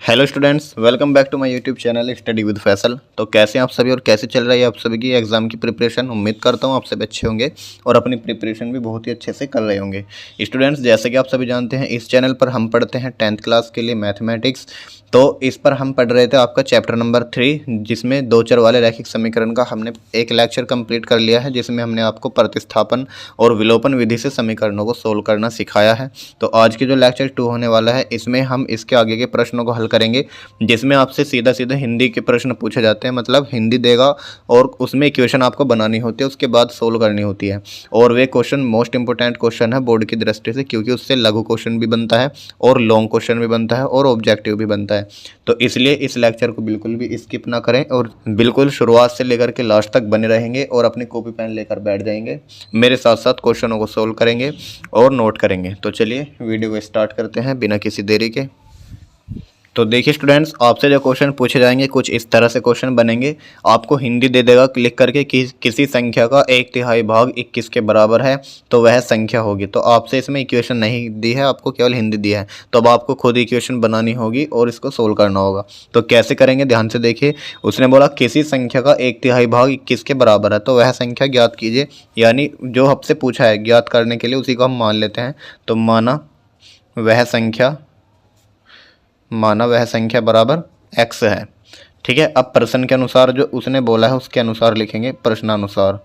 Hello students, welcome back to my YouTube channel study with Faisal. तो कैसे हैं आप सभी और कैसे चल रही है आप सभी की एग्ज़ाम की प्रिपरेशन। उम्मीद करता हूं आप सभी अच्छे होंगे और अपनी प्रिपरेशन भी बहुत ही अच्छे से कर रहे होंगे। स्टूडेंट्स, जैसे कि आप सभी जानते हैं, इस चैनल पर हम पढ़ते हैं 10th क्लास के लिए मैथमेटिक्स। तो इस पर हम पढ़ रहे थे आपका चैप्टर नंबर 3, जिसमें दो चर वाले रैखिक समीकरण का हमने एक लेक्चर कंप्लीट कर लिया है, जिसमें हमने आपको प्रतिस्थापन और विलोपन विधि से समीकरणों को सोल्व करना सिखाया है। तो आज की जो लेक्चर 2 होने वाला है, इसमें हम इसके आगे के प्रश्नों को हल करेंगे, जिसमें आपसे सीधा सीधा हिंदी के प्रश्न पूछे जाते हैं। मतलब हिंदी देगा और उसमें इक्वेशन आपको बनानी होती है, उसके बाद सोल्व करनी होती है। और वे क्वेश्चन मोस्ट इंपोर्टेंट क्वेश्चन है बोर्ड की दृष्टि से, क्योंकि उससे लघु क्वेश्चन भी बनता है और लॉन्ग क्वेश्चन भी बनता है और ऑब्जेक्टिव भी बनता है। तो इसलिए इस लेक्चर को बिल्कुल भी स्किप ना करें और बिल्कुल शुरुआत से लेकर के लास्ट तक बने रहेंगे और अपनी कॉपी पेन लेकर बैठ जाएंगे। मेरे साथ साथ क्वेश्चनों को सोल्व करेंगे और नोट करेंगे। तो चलिए वीडियो को स्टार्ट करते हैं बिना किसी देरी के। तो देखिए स्टूडेंट्स, आपसे जो क्वेश्चन पूछे जाएंगे कुछ इस तरह से क्वेश्चन बनेंगे। आपको हिंदी दे देगा लिख करके कि किसी संख्या का 1/3 भाग 21 के बराबर है, तो वह संख्या होगी। तो आपसे इसमें इक्वेशन नहीं दी है, आपको केवल हिंदी दी है। तो अब आपको खुद इक्वेशन बनानी होगी और इसको सोल्व करना होगा। तो कैसे करेंगे, ध्यान से देखिए। उसने बोला किसी संख्या का 1/3 भाग 21 के बराबर है, तो वह संख्या ज्ञात कीजिए। यानी जो आपसे पूछा है ज्ञात करने के लिए, उसी को हम मान लेते हैं। तो माना वह संख्या बराबर x है। ठीक है, अब प्रश्न के अनुसार जो उसने बोला है उसके अनुसार लिखेंगे प्रश्नानुसार।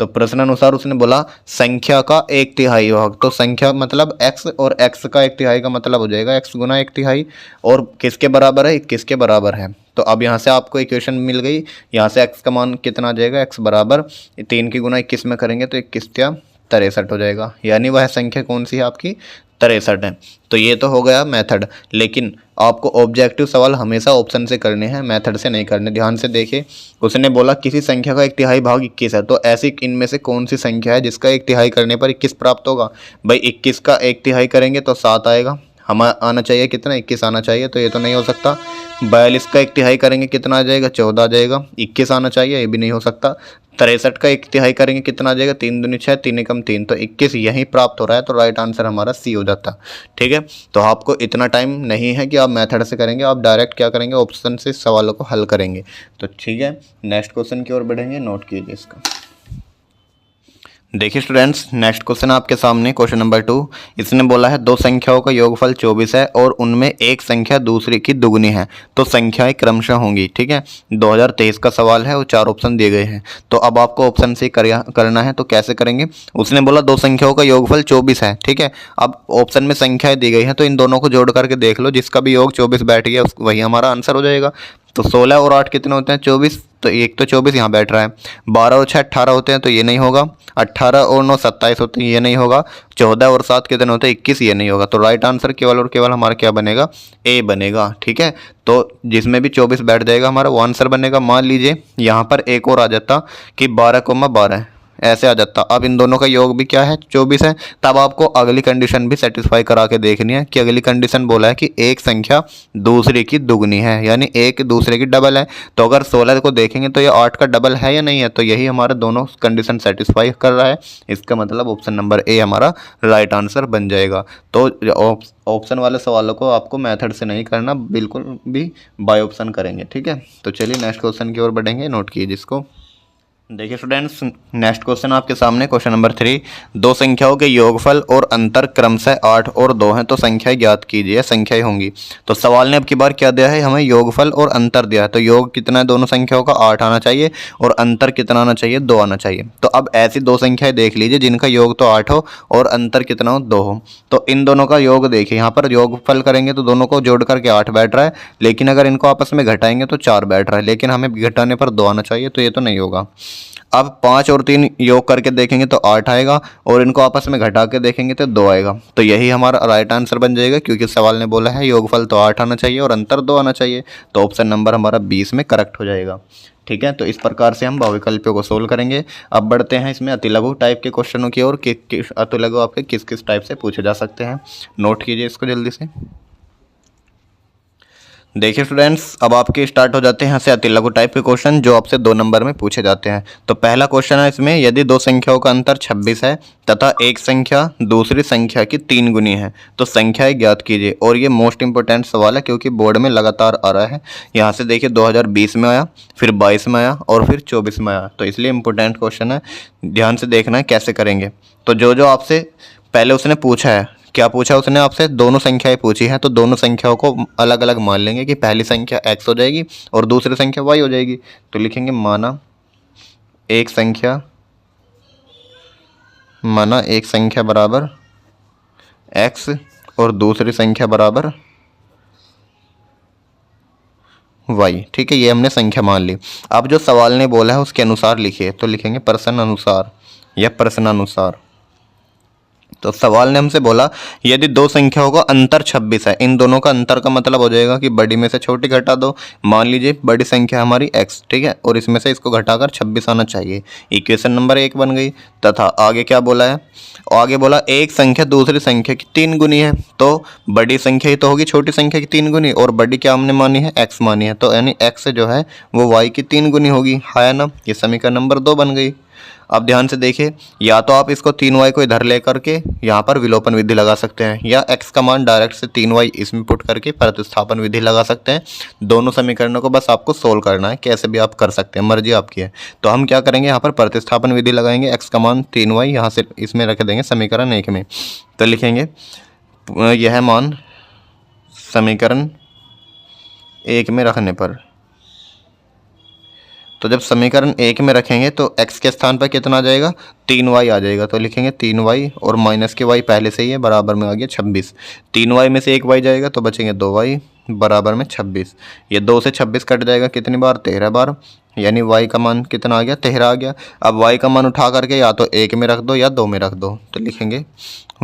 तो प्रश्नानुसार उसने बोला संख्या का 1/3 भाग, तो संख्या मतलब x, और x का 1/3 का मतलब हो जाएगा x गुना 1/3, और किसके बराबर है, 21 के बराबर है। तो अब यहाँ से आपको इक्वेशन मिल गई। यहाँ से x का मान कितना आ जाएगा, x बराबर 3 की गुना 21 में करेंगे तो 21 या 63 हो जाएगा। यानी वह संख्या कौन सी है, आपकी 63 है। तो ये तो हो गया मेथड, लेकिन आपको ऑब्जेक्टिव सवाल हमेशा ऑप्शन से करने हैं, मेथड से नहीं करने। ध्यान से देखिए, उसने बोला किसी संख्या का 1/3 भाग 21 है, तो ऐसी इनमें से कौन सी संख्या है जिसका 1/3 करने पर 21 प्राप्त होगा। भाई 21 का 1/3 करेंगे तो 7 आएगा। हम आना चाहिए कितना, 21 आना चाहिए, तो ये तो नहीं हो सकता। 42 का 1/3 करेंगे कितना आ जाएगा, 14 आ जाएगा। 21 आना चाहिए, ये भी नहीं हो सकता। 63 का 1/3 करेंगे कितना आ जाएगा, 3 दूनी 6, 3 एकम 3, तो 21 यहीं प्राप्त हो रहा है। तो राइट आंसर हमारा सी हो जाता। ठीक है, तो आपको इतना टाइम नहीं है कि आप मेथड से करेंगे, आप डायरेक्ट क्या करेंगे, ऑप्शन से सवालों को हल करेंगे। तो ठीक है, नेक्स्ट क्वेश्चन की ओर बढ़ेंगे, नोट कीजिए इसका। देखिए स्टूडेंट्स, नेक्स्ट क्वेश्चन आपके सामने, क्वेश्चन नंबर 2। इसने बोला है दो संख्याओं का योगफल 24 है और उनमें एक संख्या दूसरी की दुगनी है, तो संख्याएं क्रमशः होंगी। ठीक है, 2023 का सवाल है और 4 ऑप्शन दिए गए हैं। तो अब आपको ऑप्शन से करना है, तो कैसे करेंगे। उसने बोला दो संख्याओं का योगफल 24 है। ठीक है, अब ऑप्शन में संख्याएं दी गई हैं, तो इन दोनों को जोड़ करके देख लो, जिसका भी योग 24 बैठ गया वही हमारा आंसर हो जाएगा। तो 16 और 8 कितने होते हैं, 24। तो एक तो 24 यहाँ बैठ रहा है। 12 और 6 18 होते हैं, तो ये नहीं होगा। 18 और 9 27 होते हैं, ये नहीं होगा। 14 और 7 कितने होते हैं, 21, ये नहीं होगा। तो राइट आंसर केवल और केवल हमारा क्या बनेगा, ए बनेगा। ठीक है, तो जिसमें भी 24 बैठ जाएगा हमारा वो आंसर बनेगा। मान लीजिए यहाँ पर एक और आ जाता कि 12,12 ऐसे आ जाता। अब इन दोनों का योग भी क्या है, 24 है। तब आपको अगली कंडीशन भी सेटिस्फाई करा के देखनी है कि अगली कंडीशन बोला है कि एक संख्या दूसरे की दुगनी है, यानी एक दूसरे की डबल है। तो अगर 16 को देखेंगे तो ये 8 का डबल है या नहीं है, तो यही हमारा दोनों कंडीशन सेटिस्फाई कर रहा है। इसका मतलब ऑप्शन नंबर ए हमारा राइट आंसर बन जाएगा। तो ऑप्शन वाले सवालों को आपको मेथड से नहीं करना, बिल्कुल भी बाय ऑप्शन करेंगे। ठीक है, तो चलिए नेक्स्ट क्वेश्चन की ओर बढ़ेंगे, नोट कीजिए जिसको। देखिए स्टूडेंट्स, नेक्स्ट क्वेश्चन आपके सामने, क्वेश्चन नंबर 3। दो संख्याओं के योगफल और अंतर क्रमशः 8 और 2 हैं, तो संख्याएं ज्ञात कीजिए, संख्याएं होंगी। तो सवाल ने अब की बार क्या दिया है, हमें योगफल और अंतर दिया है। तो योग कितना है दोनों संख्याओं का, 8 आना चाहिए, और अंतर कितना आना चाहिए, 2 आना चाहिए। तो अब ऐसी दो संख्याएं देख लीजिए जिनका योग तो 8 हो और अंतर कितना हो, 2 हो। तो इन दोनों का योग देखिए, यहाँ पर योगफल करेंगे तो दोनों को जोड़ करके 8 बैठ रहा है, लेकिन अगर इनको आपस में घटाएंगे तो 4 बैठ रहा है, लेकिन हमें घटाने पर 2 आना चाहिए, तो ये तो नहीं होगा। अब 5 और 3 योग करके देखेंगे तो 8 आएगा, और इनको आपस में घटा के देखेंगे तो 2 आएगा। तो यही हमारा राइट आंसर बन जाएगा, क्योंकि सवाल ने बोला है योगफल तो 8 आना चाहिए और अंतर 2 आना चाहिए। तो ऑप्शन नंबर हमारा 20 में करेक्ट हो जाएगा। ठीक है, तो इस प्रकार से हम बहुविकल्पों को सोल्व करेंगे। अब बढ़ते हैं इसमें अतिलघु टाइप के क्वेश्चनों की ओर। अतिलघु आपके किस किस टाइप से पूछे जा सकते हैं, नोट कीजिए इसको जल्दी से। देखिए स्टूडेंट्स, अब आपके स्टार्ट हो जाते हैं यहाँ से अति लघु टाइप के क्वेश्चन जो आपसे 2 नंबर में पूछे जाते हैं। तो पहला क्वेश्चन है इसमें, यदि दो संख्याओं का अंतर 26 है तथा एक संख्या दूसरी संख्या की 3 गुनी है तो संख्याएं ज्ञात कीजिए। और ये मोस्ट इंपोर्टेंट सवाल है क्योंकि बोर्ड में लगातार आ रहा है। यहाँ से देखिए 2020 में आया, फिर 22 में आया और फिर 24 में आया, तो इसलिए इंपॉर्टेंट क्वेश्चन है, ध्यान से देखना है कैसे करेंगे। तो जो आपसे पहले उसने पूछा है, क्या पूछा उसने आपसे, दोनों संख्याएं पूछी हैं, तो दोनों संख्याओं को अलग अलग मान लेंगे कि पहली संख्या x हो जाएगी और दूसरी संख्या y हो जाएगी। तो लिखेंगे माना एक संख्या बराबर x और दूसरी संख्या बराबर y। ठीक है, ये हमने संख्या मान ली। अब जो सवाल ने बोला है उसके अनुसार लिखिए, तो लिखेंगे प्रश्न अनुसार या प्रश्नानुसार। तो सवाल ने हमसे बोला यदि दो संख्याओं का अंतर 26 है, इन दोनों का अंतर का मतलब हो जाएगा कि बड़ी में से छोटी घटा दो। मान लीजिए बड़ी संख्या हमारी x, ठीक है, और इसमें से इसको घटाकर 26 आना चाहिए। इक्वेशन नंबर 1 बन गई। तथा आगे क्या बोला है, आगे बोला एक संख्या दूसरी संख्या की 3 गुनी है, तो बड़ी संख्या ही तो होगी छोटी संख्या की 3 गुनी, और बड़ी क्या हमने मानी है, x मानी है, तो यानी x जो है वो y की 3 गुनी होगी, है ना। ये समीकरण नंबर 2 बन गई। अब ध्यान से देखिए, या तो आप इसको 3y को इधर लेकर के यहाँ पर विलोपन विधि लगा सकते हैं, या x का मान डायरेक्ट से 3y इसमें पुट करके प्रतिस्थापन विधि लगा सकते हैं। दोनों समीकरणों को बस आपको सोल्व करना है, कैसे भी आप कर सकते हैं, मर्जी आपकी है। तो हम क्या करेंगे, यहाँ पर प्रतिस्थापन विधि लगाएंगे, x का मान 3y यहाँ से इसमें रख देंगे समीकरण 1 में। तो लिखेंगे यह मान समीकरण 1 में रखने पर, तो जब समीकरण 1 में रखेंगे तो x के स्थान पर कितना आ जाएगा, 3y आ जाएगा। तो लिखेंगे 3y और माइनस के y पहले से ही है, बराबर में आ गया 26। 3y में से एक y जाएगा तो बचेंगे 2y बराबर में 26। ये 2 से 26 कट जाएगा कितनी बार, 13 बार, यानी y का मान कितना आ गया, 13 आ गया। अब y का मान उठा करके या तो 1 में रख दो या 2 में रख दो। तो लिखेंगे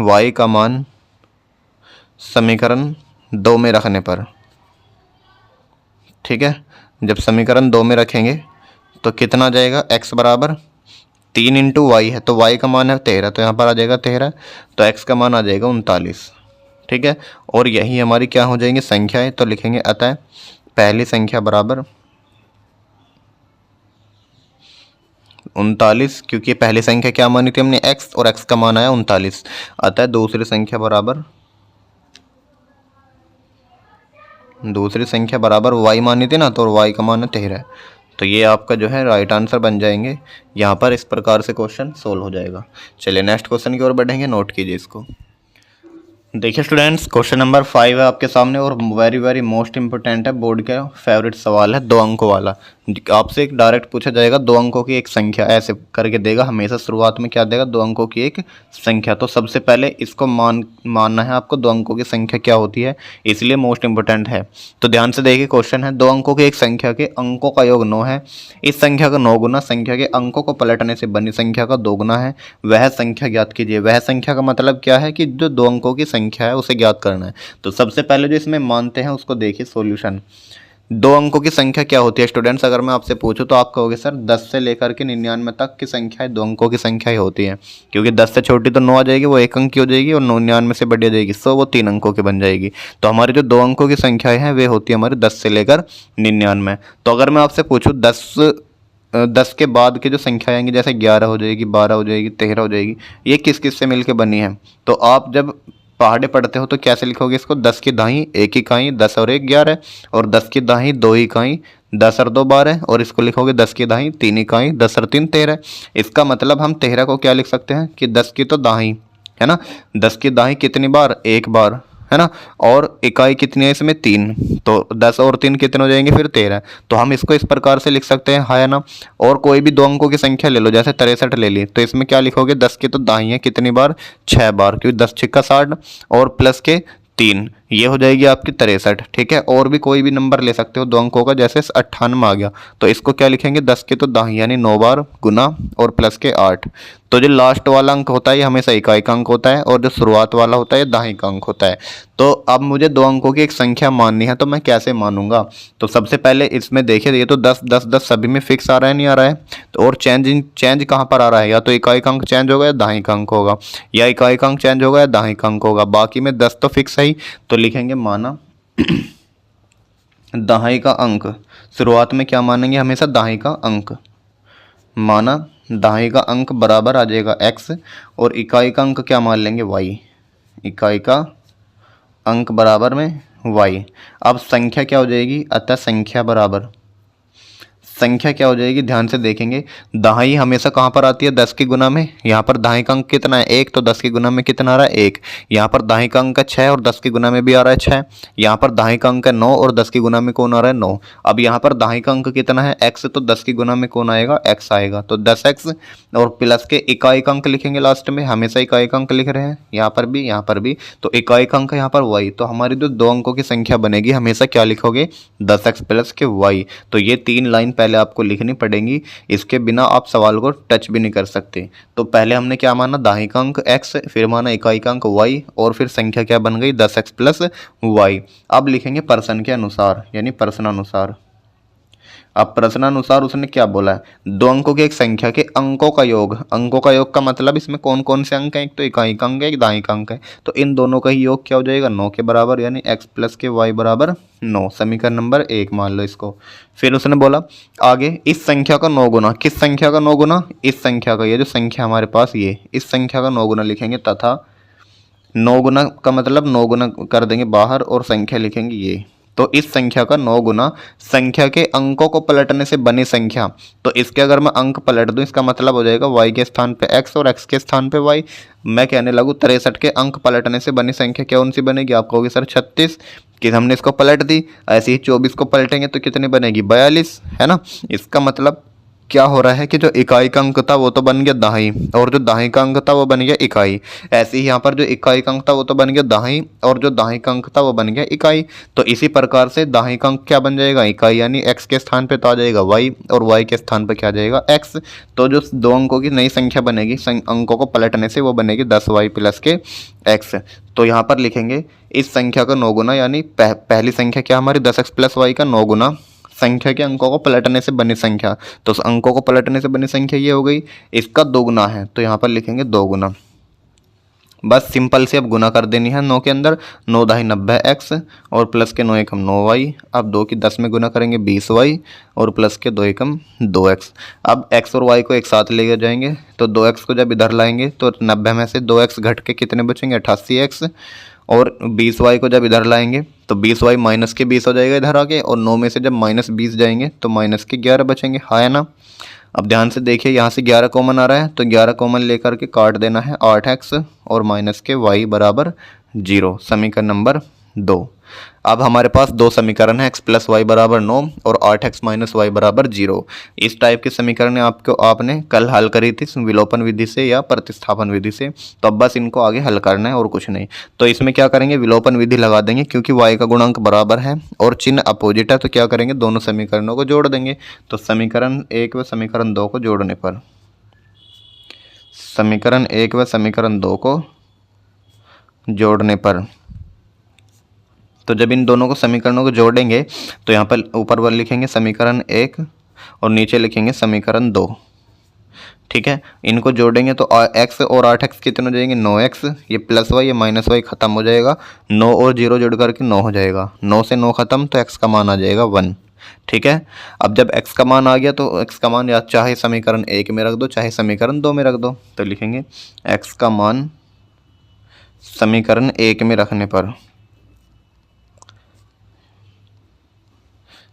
y का मान समीकरण 2 में रखने पर, ठीक है, जब समीकरण 2 में रखेंगे तो कितना आ जाएगा, x बराबर 3 इंटू वाई है, तो y का मान है 13, तो यहाँ पर आ जाएगा 13, तो x का मान आ जाएगा 39। ठीक है, और यही हमारी क्या हो जाएंगी, संख्याएं। तो लिखेंगे अतः पहली संख्या बराबर 39, क्योंकि पहली संख्या क्या मानी थी हमने, x, और x का मान आया 39। अतः दूसरी संख्या बराबर y मानी थी ना, तो y का मान है 13। तो ये आपका जो है राइट आंसर बन जाएंगे। यहाँ पर इस प्रकार से क्वेश्चन सोल्व हो जाएगा। चलिए नेक्स्ट क्वेश्चन की ओर बढ़ेंगे, नोट कीजिए इसको। देखिए स्टूडेंट्स, क्वेश्चन नंबर 5 है आपके सामने और वेरी वेरी मोस्ट इंपोर्टेंट है, बोर्ड का फेवरेट सवाल है, 2 अंकों वाला। आपसे एक डायरेक्ट पूछा जाएगा 2 अंकों की एक संख्या, ऐसे करके देगा हमेशा, शुरुआत में क्या देगा, 2 अंकों की एक संख्या। तो सबसे पहले इसको मानना है आपको 2 अंकों की संख्या क्या होती है, इसलिए मोस्ट इंपोर्टेंट है। तो ध्यान से देखिए, क्वेश्चन है 2 अंकों की एक संख्या के अंकों का योग 9 है, इस संख्या का 9 गुना संख्या के अंकों को पलटने से बनी संख्या का 2 गुना है, वह संख्या ज्ञात कीजिए। वह संख्या का मतलब क्या है कि जो 2 अंकों की संख्या है उसे ज्ञात करना है। तो सबसे पहले जो इसमें मानते हैं उसको देखिए सॉल्यूशन। 2 अंकों की संख्या क्या होती है स्टूडेंट्स, अगर मैं आपसे पूछूं तो आप कहोगे सर 10 से लेकर के 99 तक की संख्याएं 2 अंकों की संख्या ही होती है, क्योंकि 10 से छोटी तो 9 आ जाएगी, वो 1 अंक की हो जाएगी, और 99 से बड़ी आ जाएगी 100, वो 3 अंकों की बन जाएगी। तो हमारी जो 2 अंकों की संख्याएं हैं वे होती है हमारी 10 से लेकर 99। तो अगर मैं आपसे पूछूं 10 के बाद की जो संख्या आएंगी, जैसे 11 हो जाएगी, 12 हो जाएगी, 13 हो जाएगी, ये किस किस से मिलकर बनी है, तो आप जब पहाड़े पढ़ते हो तो कैसे लिखोगे इसको, 10 की दाई 1 इकाई, 10 और 1 11, और 10 की दाई 2 इकाई, 10 और 2 12, और इसको लिखोगे 10 की दाई 3 इकाई, 10 और 3 13। इसका मतलब हम 13 को क्या लिख सकते हैं कि 10 की तो दाई है ना, 10 की दाई कितनी बार, 1 बार, है ना, और इकाई कितनी है इसमें 3, तो 10 और 3 कितने हो जाएंगे फिर 13। तो हम इसको इस प्रकार से लिख सकते हैं, है ना। और कोई भी 2 अंकों की संख्या ले लो, जैसे 63 ले ली, तो इसमें क्या लिखोगे, 10 की तो दाई है कितनी बार, 6 बार, क्योंकि 10 छिक्का 60 और प्लस के 3, ये हो जाएगी आपकी 63। ठीक है, और भी कोई भी नंबर ले सकते हो 2 अंकों का, जैसे 98 आ गया, तो इसको क्या लिखेंगे, 10 की तो दाई यानी 9 बार गुना और प्लस के 8। तो जो लास्ट वाला अंक होता है ये हमेशा इकाई का अंक होता है, और जो शुरुआत वाला होता है दाई का अंक होता है। तो अब मुझे 2 अंकों की एक संख्या माननी है, तो मैं कैसे मानूंगा, तो सबसे पहले इसमें देखिए, ये तो 10 10 10 सभी में फिक्स आ रहा है, नहीं आ रहा है, तो और चेंज कहाँ पर आ रहा है, या तो इकाई का अंक चेंज होगा या दाई का अंक होगा, या इकाई का अंक चेंज होगा या दाई का अंक होगा, बाकी में 10 तो फिक्स है ही। तो लिखेंगे माना दहाई का अंक, शुरुआत में क्या मानेंगे, हमेशा दहाई का अंक माना, दहाई का अंक बराबर आ जाएगा x, और इकाई का अंक क्या मान लेंगे y, इकाई का अंक बराबर में y। अब संख्या क्या हो जाएगी, अतः संख्या बराबर, संख्या क्या हो जाएगी, ध्यान से देखेंगे, दहाई हमेशा कहाँ पर आती है, 10 की गुना में। यहाँ पर दहाई का अंक कितना है, 1, तो 10 की गुना में कितना आ रहा है, 1। यहाँ पर दहाई का अंक है 6 और 10 की गुना में भी आ रहा है 6। यहाँ पर दहाई का अंक है 9 और 10 की गुना में कौन आ रहा है, 9। अब यहाँ पर दहाई का अंक कितना है, x, तो 10 की गुना में कौन आएगा, x आएगा, तो 10x, और प्लस के इकाई का अंक लिखेंगे लास्ट में, हमेशा इकाई का अंक लिख रहे हैं, यहाँ पर भी यहाँ पर भी, तो इकाई का अंक यहाँ पर y। तो हमारी जो दो अंकों की संख्या बनेगी, हमेशा क्या लिखोगे, 10x प्लस के y। तो ये 3 लाइन पहले आपको लिखनी पड़ेंगी, इसके बिना आप सवाल को टच भी नहीं कर सकते। तो पहले हमने क्या माना, दाहिने का अंक x, फिर माना इकाई का अंक y, और फिर संख्या क्या बन गई, 10x प्लस y। अब लिखेंगे प्रश्न के अनुसार, यानी प्रश्नानुसार। अब प्रश्नानुसार उसने क्या बोला है, दो अंकों की एक संख्या के अंकों का योग, अंकों का योग का मतलब इसमें कौन कौन से अंक हैं, एक तो इकाई का अंक है, एक दाई का अंक है, तो इन दोनों का ही योग क्या हो जाएगा, 9 के बराबर, यानी x प्लस के y बराबर 9, समीकरण नंबर 1 मान लो इसको। फिर उसने बोला आगे, इस संख्या का 9 गुना, किस संख्या का 9 गुना, इस संख्या का, ये जो संख्या हमारे पास ये, इस संख्या का 9 गुना लिखेंगे, तथा 9 गुना का मतलब 9 गुना कर देंगे बाहर और संख्या लिखेंगे ये, तो इस संख्या का 9 गुना संख्या के अंकों को पलटने से बनी संख्या। तो इसके अगर मैं अंक पलट दूं, इसका मतलब हो जाएगा y के स्थान पे x और x के स्थान पे y। मैं कहने लगूँ 63 के अंक पलटने से बनी संख्या क्या उनसी बनेगी, आप कहोगे सर 36, कि हमने इसको पलट दी, ऐसे ही 24 को पलटेंगे तो कितनी बनेगी, 42, है ना। इसका मतलब क्या हो रहा है कि जो इकाई का अंक था वो तो बन गया दहाई, और जो दहाई का अंक था वो बन गया इकाई। ऐसे ही यहाँ पर जो इकाई का अंक था वो तो बन गया दहाई, और जो दहाई का अंक था वो बन गया इकाई। तो इसी प्रकार से दहाई का अंक क्या बन जाएगा, इकाई, यानी x के स्थान पे तो आ जाएगा y, और y के स्थान पे क्या आ जाएगा x। तो जो दो अंकों की नई संख्या बनेगी, अंकों को पलटने से वो बनेगी 10y प्लस के x। तो यहाँ पर लिखेंगे इस संख्या का 9 गुना, यानी पहली संख्या क्या हमारी 10x प्लस y का 9 गुना संख्या के अंकों को पलटने से बनी संख्या। तो उस अंकों को पलटने से बनी संख्या ये हो गई, इसका 2 गुना है, तो यहाँ पर लिखेंगे 2 गुना। बस सिंपल से अब गुना कर देनी है 9 के अंदर, 9 दाई 90x, और प्लस के 9 एकम 9y। अब 2 की 10 में गुना करेंगे 20y, और प्लस के 2 एकम 2x। अब x और y को एक साथ ले जाएंगे, तो 2x को जब इधर लाएंगे तो 90 में से 2x घट के कितने बचेंगे, 88x। और 20y को जब इधर लाएंगे तो 20y माइनस के 20 हो जाएगा इधर आके, और 9 में से जब माइनस 20 जाएंगे तो माइनस के 11 बचेंगे, हाँ है ना। अब ध्यान से देखिए, यहाँ से 11 कॉमन आ रहा है, तो 11 कॉमन लेकर के काट देना है 8x, और माइनस के y बराबर 0, समीकरण नंबर 2। अब हमारे पास दो समीकरण है, x प्लस वाई बराबर 9 और 8x माइनस वाई बराबर 0। इस टाइप के समीकरण आपने कल हल करी थी विलोपन विधि से या प्रतिस्थापन विधि से, तो अब बस इनको आगे हल करना है और कुछ नहीं। तो इसमें क्या करेंगे, विलोपन विधि लगा देंगे, क्योंकि y का गुणांक बराबर है और चिन्ह अपोजिट है, तो क्या करेंगे, दोनों समीकरणों को जोड़ देंगे। तो समीकरण 1 व समीकरण 2 को जोड़ने पर, समीकरण 1 व समीकरण 2 को जोड़ने पर, तो जब इन दोनों को समीकरणों को जोड़ेंगे तो यहाँ पर ऊपर वाले लिखेंगे समीकरण 1 और नीचे लिखेंगे समीकरण 2, ठीक है। इनको जोड़ेंगे तो x और 8x कितने हो जाएंगे, 9x, ये प्लस वाई ये माइनस वाई खत्म हो जाएगा, 9 और 0 जोड़ करके 9 हो जाएगा, 9 से 9 खत्म, तो x का मान आ जाएगा 1, ठीक है। अब जब x का मान आ गया तो x का मान या चाहे समीकरण 1 में रख दो चाहे समीकरण 2 में रख दो, तो लिखेंगे x का मान समीकरण 1 में रखने पर,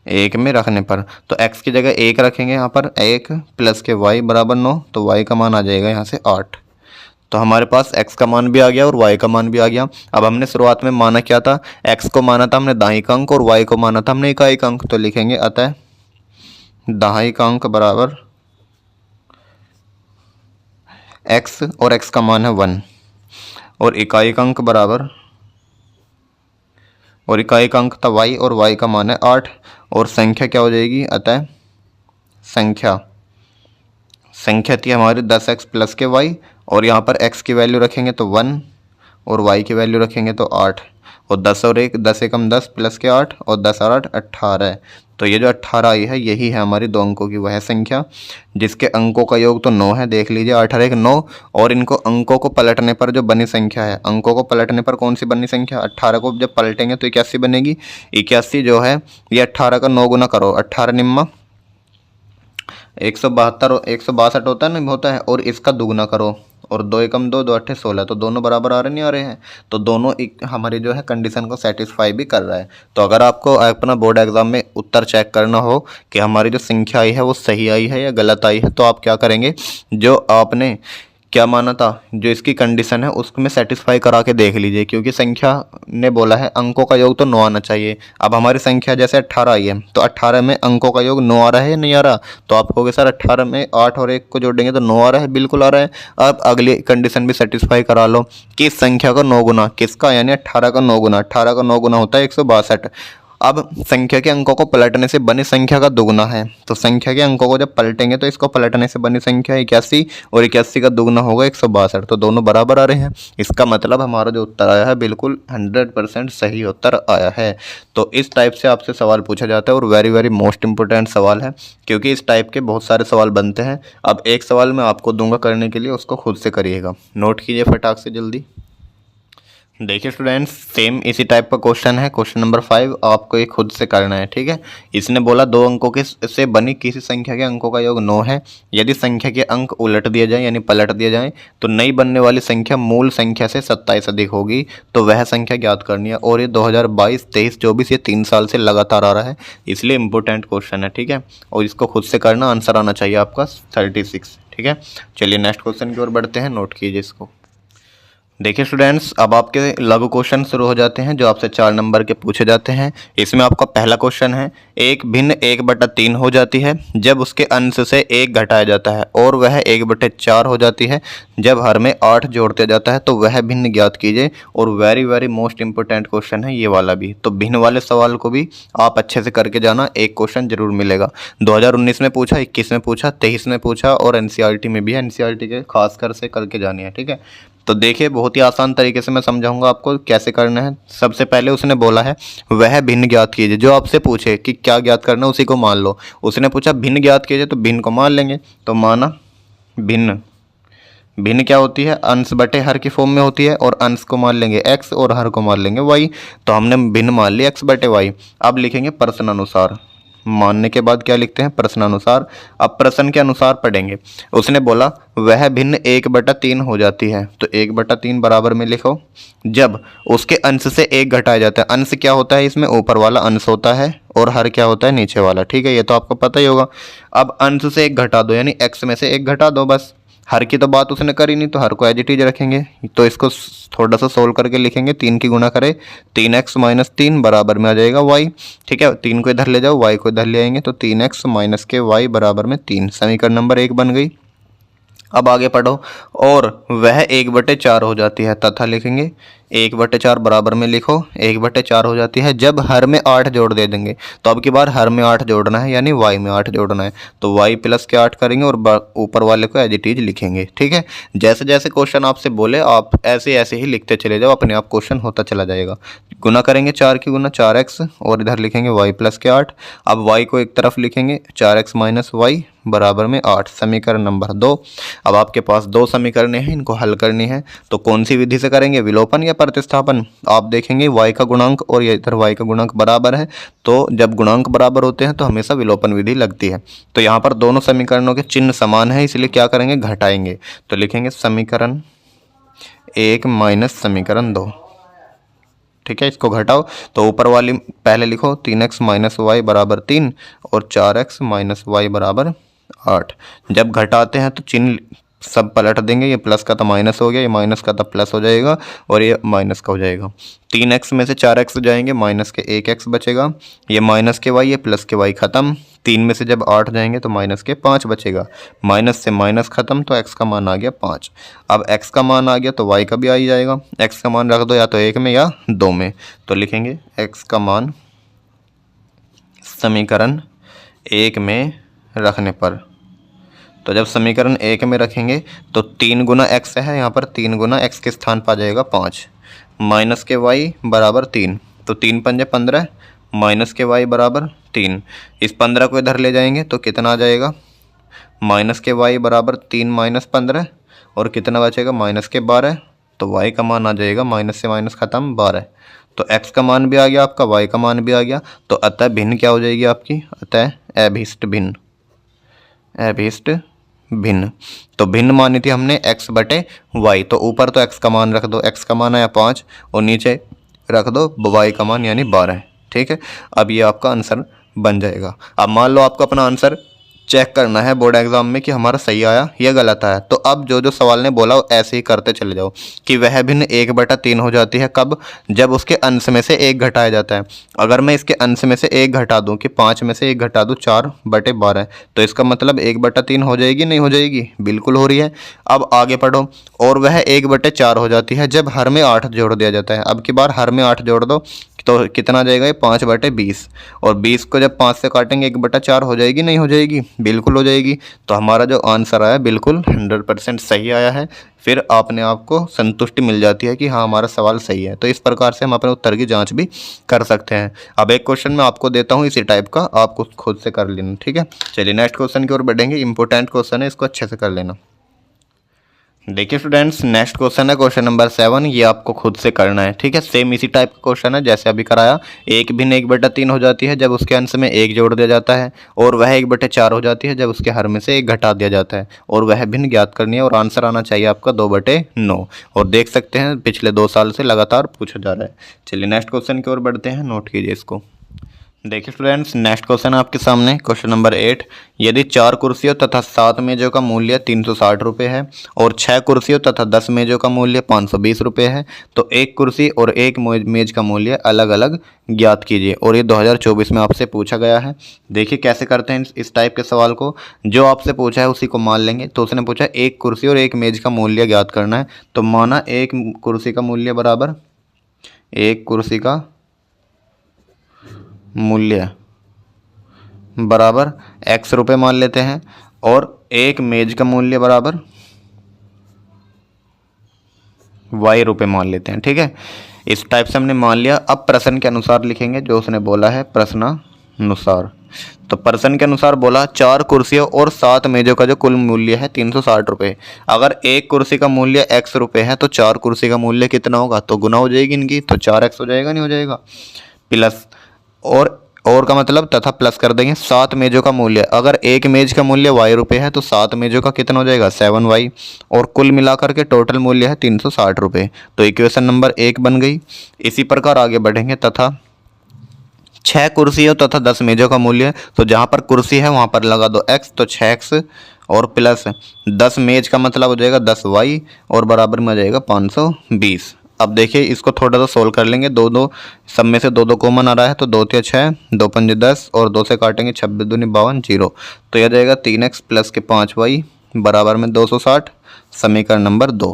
1 में रखने पर, तो x की जगह 1 रखेंगे यहाँ पर, 1 प्लस के y बराबर 9, तो y का मान आ जाएगा यहाँ से 8। तो हमारे पास x का मान भी आ गया और y का मान भी आ गया। अब हमने शुरुआत में माना क्या था, x को माना था हमने दाहिने का अंक और y को माना था हमने इकाई का अंक, तो लिखेंगे अतः दाहिने का अंक बराबर x और x का मान है 1, और इकाई का अंक बराबर, और इकाई का अंक था y और y का मान है 8, और संख्या क्या हो जाएगी, अतः संख्या थी हमारी 10x प्लस के y, और यहाँ पर x की वैल्यू रखेंगे तो 1 और y की वैल्यू रखेंगे तो 8, और 10 और 1 10 एकम 10 प्लस के 8 और 10 और 8 18। तो ये जो 18 आई है यही है हमारी 2 अंकों की वह संख्या जिसके अंकों का योग तो 9 है। देख लीजिए 8 और 1 9, और इनको अंकों को पलटने पर जो बनी संख्या है, अंकों को पलटने पर कौन सी बनी संख्या, 18 को जब पलटेंगे तो 81 बनेगी। 81 जो है ये 18 का 9 गुना करो, 18 निम्मा 172 162 होता है ना, होता है, और इसका दुगुना करो, और 2 एकम 2 2 अट्ठे 16। तो दोनों बराबर आ रहे नहीं आ रहे हैं, तो दोनों हमारी जो है कंडीशन को सेटिस्फाई भी कर रहा है। तो अगर आपको अपना बोर्ड एग्जाम में उत्तर चेक करना हो कि हमारी जो संख्या आई है वो सही आई है या गलत आई है, तो आप क्या करेंगे, जो आपने क्या माना था, जो इसकी कंडीशन है उसमें सेटिस्फाई करा के देख लीजिए, क्योंकि संख्या ने बोला है अंकों का योग तो 9 आना चाहिए। अब हमारी संख्या जैसे 18 आई है, तो 18 में अंकों का योग 9 आ रहा है या नहीं आ रहा, तो आप कहोगे सर 18 में 8 और 1 को जोड़ेंगे तो 9 आ रहा है, बिल्कुल आ रहा है। अब अगली कंडीशन भी सेटिस्फाई करा लो कि इस संख्या का 9 गुना किसका, यानी 18 का 9 गुना, 18 का 9 गुना होता है 162। अब संख्या के अंकों को पलटने से बनी संख्या का दुगुना है, तो संख्या के अंकों को जब पलटेंगे तो इसको पलटने से बनी संख्या 81, और 81 का दुगुना होगा 162। तो दोनों बराबर आ रहे हैं, इसका मतलब हमारा जो उत्तर आया है बिल्कुल 100% सही उत्तर आया है। तो इस टाइप से आपसे सवाल पूछा जाता है, और वेरी वेरी मोस्ट इंपॉर्टेंट सवाल है, क्योंकि इस टाइप के बहुत सारे सवाल बनते हैं। अब एक सवाल मैं आपको दूंगा करने के लिए, उसको खुद से करिएगा, नोट कीजिए फटाक से जल्दी। देखिए स्टूडेंट्स, सेम इसी टाइप का क्वेश्चन है, क्वेश्चन नंबर 5 आपको ये खुद से करना है, ठीक है। इसने बोला 2 अंकों के से बनी किसी संख्या के अंकों का योग 9 है। यदि संख्या के अंक उलट दिए जाएं यानी पलट दिए जाएं तो नई बनने वाली संख्या मूल संख्या से 27 अधिक होगी, तो वह संख्या ज्ञात करनी है। और ये 2022, 23, 24 ये 3 साल से लगातार आ रहा है, इसलिए इंपॉर्टेंट क्वेश्चन है, ठीक है। और इसको खुद से करना, आंसर आना चाहिए आपका 36, ठीक है। चलिए नेक्स्ट क्वेश्चन की ओर बढ़ते हैं, नोट कीजिए इसको। देखिए स्टूडेंट्स, अब आपके लघु क्वेश्चन शुरू हो जाते हैं जो आपसे 4 नंबर के पूछे जाते हैं। इसमें आपका पहला क्वेश्चन है, एक भिन्न 1/3 हो जाती है जब उसके अंश से 1 घटाया जाता है, और वह 1/4 हो जाती है जब हर में 8 जोड़ दिया जाता है, तो वह भिन्न ज्ञात कीजिए। और very very most important question है ये वाला भी, तो भिन्न वाले सवाल को भी आप अच्छे से करके जाना, एक क्वेश्चन जरूर मिलेगा। 2019 में पूछा, 21 में पूछा, 23 में पूछा, और एनसीईआरटी में भी है, एनसीईआरटी के खासकर से करके जानी है, ठीक है। तो देखिए बहुत ही आसान तरीके से मैं समझाऊंगा आपको कैसे करना है। सबसे पहले उसने बोला है वह भिन्न ज्ञात कीजिए, जो आपसे पूछे कि क्या ज्ञात करना है उसी को मान लो। उसने पूछा भिन्न ज्ञात कीजिए, तो भिन्न को मान लेंगे, तो माना भिन्न। भिन्न क्या होती है, अंश बटे हर की फॉर्म में होती है, और अंश को मान लेंगे x और हर को मान लेंगे y, तो हमने भिन्न मान लिया x बटे y। अब लिखेंगे प्रश्नानुसार, मानने के बाद क्या लिखते हैं, प्रश्नानुसार। अब प्रश्न के अनुसार पढ़ेंगे। उसने बोला वह भिन्न 1/3 हो जाती है, तो 1/3 बराबर में लिखो जब उसके अंश से 1 घटाया जाता है। अंश क्या होता है, इसमें ऊपर वाला अंश होता है और हर क्या होता है, नीचे वाला, ठीक है, ये तो आपको पता ही होगा। अब अंश से 1 घटा दो, यानी x में से 1 घटा दो बस। हर की तो बात उसने करी नहीं, तो हर को एज इट इज रखेंगे। तो इसको थोड़ा सा सोल्व करके लिखेंगे, 3 की गुणा करें 3x - 3 बराबर में आ जाएगा y, ठीक है। 3 को इधर ले जाओ, y को इधर ले आएंगे, तो 3x - के y बराबर में 3, समीकरण नंबर 1 बन गई। अब आगे पढ़ो, और वह 1/4 हो जाती है, तथा लिखेंगे 1/4 बराबर में लिखो 1/4 हो जाती है जब हर में 8 जोड़ दे देंगे। तो अब की बार हर में 8 जोड़ना है, यानी y में 8 जोड़ना है, तो y प्लस के 8 करेंगे और ऊपर वाले को एज इट इज लिखेंगे, ठीक है। जैसे जैसे क्वेश्चन आपसे बोले आप ऐसे ऐसे ही लिखते चले जाओ, अपने आप क्वेश्चन होता चला जाएगा। गुना करेंगे 4 की गुना 4x, और इधर लिखेंगे y प्लस के 8। अब y को एक तरफ लिखेंगे 4x - y बराबर में 8, समीकरण नंबर 2। अब आपके पास 2 समीकरणें हैं, इनको हल करनी है, तो कौन सी विधि से करेंगे, विलोपन या प्रतिस्थापन। आप देखेंगे y का गुणांक और ये इधर y का गुणांक बराबर है, तो जब गुणांक बराबर होते हैं तो हमेशा विलोपन विधि लगती है। तो यहाँ पर दोनों समीकरणों के चिन्ह समान है, इसलिए क्या करेंगे, घटाएंगे। तो लिखेंगे समीकरण 1 माइनस समीकरण 2, ठीक है। इसको घटाओ, तो ऊपर वाली पहले लिखो 3x - y बराबर 3 और 4x - y बराबर 8। जब घटाते हैं तो चिन्ह सब पलट देंगे, ये प्लस का तो माइनस हो गया, ये माइनस का तो प्लस हो जाएगा, और ये माइनस का हो जाएगा। 3x में से 4x जाएंगे, माइनस के 1x बचेगा, ये माइनस के y, ये प्लस के y खत्म। 3 में से जब 8 जाएंगे तो माइनस के 5 बचेगा, माइनस से माइनस खत्म, तो x का मान आ गया 5। अब x का मान आ गया तो y का भी आ ही जाएगा। x का मान रख दो या तो 1 में या 2 में, तो लिखेंगे x का मान समीकरण 1 में रखने पर। तो जब समीकरण 1 में रखेंगे तो 3 गुना x है, यहाँ पर 3 गुना x के स्थान पर आ जाएगा 5, माइनस के वाई बराबर 3, तो 3 पंजे 15 माइनस के वाई बराबर 3। इस 15 को इधर ले जाएंगे तो कितना आ जाएगा, माइनस के वाई बराबर 3 माइनस 15 और कितना बचेगा माइनस के 12। तो वाई का मान आ जाएगा, माइनस से माइनस खत्म 12। तो एक्स का मान भी आ गया आपका, वाई का मान भी आ गया। तो अतः भिन्न क्या हो जाएगी आपकी, अतः अभीष्ट भिन्न, अभीष्ट भिन्न। तो भिन्न मानी थी हमने x बटे वाई, तो ऊपर तो x का मान रख दो, x का मान आया 5 और नीचे रख दो y का मान यानी 12। ठीक है, अब ये आपका आंसर बन जाएगा। अब मान लो आपको अपना आंसर चेक करना है बोर्ड एग्जाम में कि हमारा सही आया या गलत आया। तो अब जो जो सवाल ने बोला ऐसे ही करते चले जाओ कि वह भिन्न 1/3 हो जाती है कब, जब उसके अंश में से 1 घटाया जाता है। अगर मैं इसके अंश में से 1 घटा दूं कि 5 में से 1 घटा दूं 4/12, तो इसका मतलब 1/3 हो जाएगी, नहीं हो जाएगी, बिल्कुल हो रही है। अब आगे पढ़ो, और वह 1/4 हो जाती है जब हर में 8 जोड़ दिया जाता है। अब की बार हर में 8 जोड़ दो तो कितना आ जाएगा, ये 5/20, और 20 को जब 5 से काटेंगे 1/4 हो जाएगी, नहीं हो जाएगी, बिल्कुल हो जाएगी। तो हमारा जो आंसर आया बिल्कुल 100% सही आया है। फिर अपने आप को संतुष्टि मिल जाती है कि हाँ हमारा सवाल सही है। तो इस प्रकार से हम अपने उत्तर की जांच भी कर सकते हैं। अब एक क्वेश्चन मैं आपको देता हूँ इसी टाइप का, आपको खुद से कर लेना। ठीक है, चलिए नेक्स्ट क्वेश्चन की ओर बढ़ेंगे। इंपॉर्टेंट क्वेश्चन है, इसको अच्छे से कर लेना। देखिए स्टूडेंट्स, नेक्स्ट क्वेश्चन है क्वेश्चन नंबर 7। ये आपको खुद से करना है। ठीक है, सेम इसी टाइप का क्वेश्चन है जैसे अभी कराया। एक भिन्न 1/3 हो जाती है जब उसके अंश में 1 जोड़ दिया जाता है, और वह 1/4 हो जाती है जब उसके हर में से 1 घटा दिया जाता है, और वह भिन्न ज्ञात करनी है, और आंसर आना चाहिए आपका 2/9। और देख सकते हैं पिछले 2 साल से लगातार पूछा जा रहा है। चलिए नेक्स्ट क्वेश्चन की ओर बढ़ते हैं, नोट कीजिए इसको। देखिए स्टूडेंट्स, नेक्स्ट क्वेश्चन आपके सामने क्वेश्चन नंबर 8। यदि 4 कुर्सियों तथा 7 मेजों का मूल्य 360 रुपये है और 6 कुर्सियों तथा 10 मेजों का मूल्य 520 रुपये है, तो एक कुर्सी और एक मेज का मूल्य अलग अलग ज्ञात कीजिए। और ये 2024 में आपसे पूछा गया है। देखिए कैसे करते हैं इस टाइप के सवाल को। जो आपसे पूछा है उसी को मान लेंगे। तो उसने पूछा एक कुर्सी और एक मेज का मूल्य ज्ञात करना है, तो माना एक कुर्सी का मूल्य बराबर, एक कुर्सी का मूल्य बराबर x रुपये मान लेते हैं, और एक मेज का मूल्य बराबर y रुपये मान लेते हैं। ठीक है, इस टाइप से हमने मान लिया। अब प्रश्न के अनुसार लिखेंगे जो उसने बोला है, प्रश्नानुसार। तो प्रश्न के अनुसार बोला 4 कुर्सियों और 7 मेजों का जो कुल मूल्य है 360 रुपये। अगर एक कुर्सी का मूल्य x रुपये है तो 4 कुर्सी का मूल्य कितना होगा, तो गुना हो जाएगी इनकी, तो 4x हो जाएगा, नहीं हो जाएगा, प्लस और का मतलब तथा प्लस कर देंगे 7 मेजों का मूल्य। अगर एक मेज का मूल्य y रुपये है तो 7 मेजों का कितना हो जाएगा 7y, और कुल मिलाकर के टोटल मूल्य है 360 रुपये। तो इक्वेशन नंबर 1 बन गई। इसी प्रकार आगे बढ़ेंगे। तथा 6 कुर्सियों तथा 10 मेजों का मूल्य, तो जहाँ पर कुर्सी है वहाँ पर लगा दो x, तो 6x और प्लस 10 मेज का मतलब हो जाएगा 10y, और बराबर में आ जाएगा 520। अब देखिए इसको थोड़ा सा सोल्व कर लेंगे। दो सब में से दो कॉमन आ रहा है, तो 2 × 6 2 × 5 10, और 2 से काटेंगे 26 दूनी 52 0। तो यह जाएगा 3x प्लस के 5y बराबर में 260। समीकरण नंबर 2।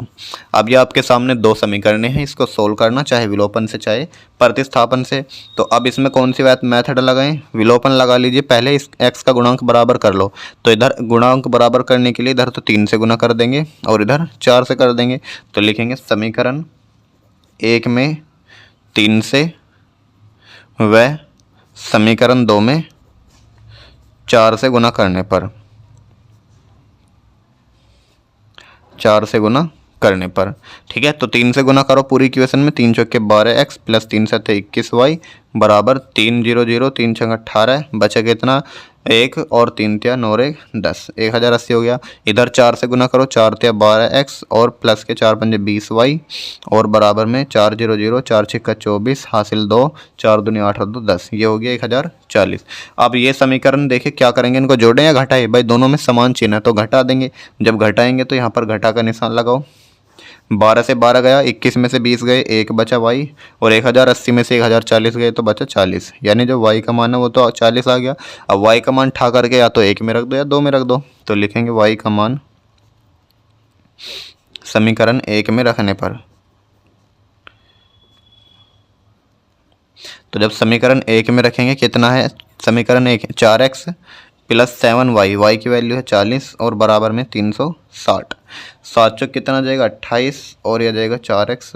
अब ये आपके सामने 2 समीकरण हैं, इसको सोल्व करना चाहे विलोपन से चाहे प्रतिस्थापन से। तो अब इसमें कौन सी मेथड लगाएं, विलोपन लगा लीजिए। पहले इस x का गुणांक बराबर कर लो। तो इधर गुणांक बराबर करने के लिए इधर तो 3 से गुना कर देंगे और इधर 4 से कर देंगे। तो लिखेंगे समीकरण 1 में 3 से व समीकरण 2 में 4 से गुना करने पर, 4 से गुना करने पर। ठीक है, तो 3 से गुना करो पूरी इक्वेशन में। 3 चौके 12x प्लस 3 7 21y बराबर 3 0 0 3 6 18, बचा कितना 1 और 3 3 9 1 10, 1080 हो गया। इधर 4 से गुना करो, 4 3 12x और प्लस के 4 5 20y और बराबर में 4 0 0 4 6 24 हासिल 2 4 दूनी 8 2 10, ये हो गया 1040। अब ये समीकरण देखिए क्या करेंगे, इनको जोड़ें या घटाएं। भाई दोनों में समान चिन्ह है तो घटा देंगे। जब घटाएंगे तो यहाँ पर घटा का निशान लगाओ। 12 से 12 गया, 21 में से 20 गए, 1 बचा y, और 1080 में से 1040 गए तो बचा 40। यानी जो y का मान है वो तो 40 आ गया। अब y का मान ठा करके या तो 1 में रख दो या 2 में रख दो। तो लिखेंगे y का मान समीकरण 1 में रखने पर, तो जब समीकरण 1 में रखेंगे कितना है, समीकरण 1 4x प्लस 7y, y की वैल्यू है 40 और बराबर में 360। 7 चौक कितना जाएगा 28 और यह जाएगा 4x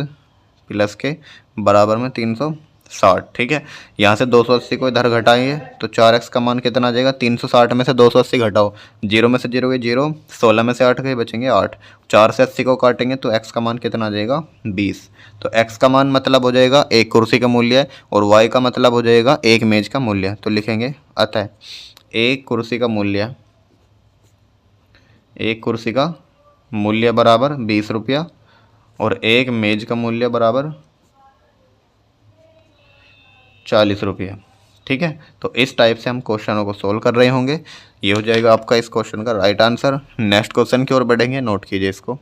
प्लस के बराबर में 360। ठीक है, यहाँ से 280 को इधर घटाएंगे तो 4x का मान कितना आ जाएगा, 360 में से 280 घटाओ, 0 में से 0 गए 0, 16 में से 8 गए बचेंगे 8, 4 से 80 को काटेंगे तो x का मान कितना आ जाएगा 20। तो x का मान मतलब हो जाएगा एक कुर्सी का मूल्य और y का मतलब हो जाएगा एक मेज का मूल्य। तो लिखेंगे अतः एक कुर्सी का मूल्य बराबर 20 रुपया और एक मेज का मूल्य बराबर 40 रुपये। ठीक है, तो इस टाइप से हम क्वेश्चनों को सोल्व कर रहे होंगे। ये हो जाएगा आपका इस क्वेश्चन का राइट आंसर। नेक्स्ट क्वेश्चन की ओर बढ़ेंगे, नोट कीजिए इसको।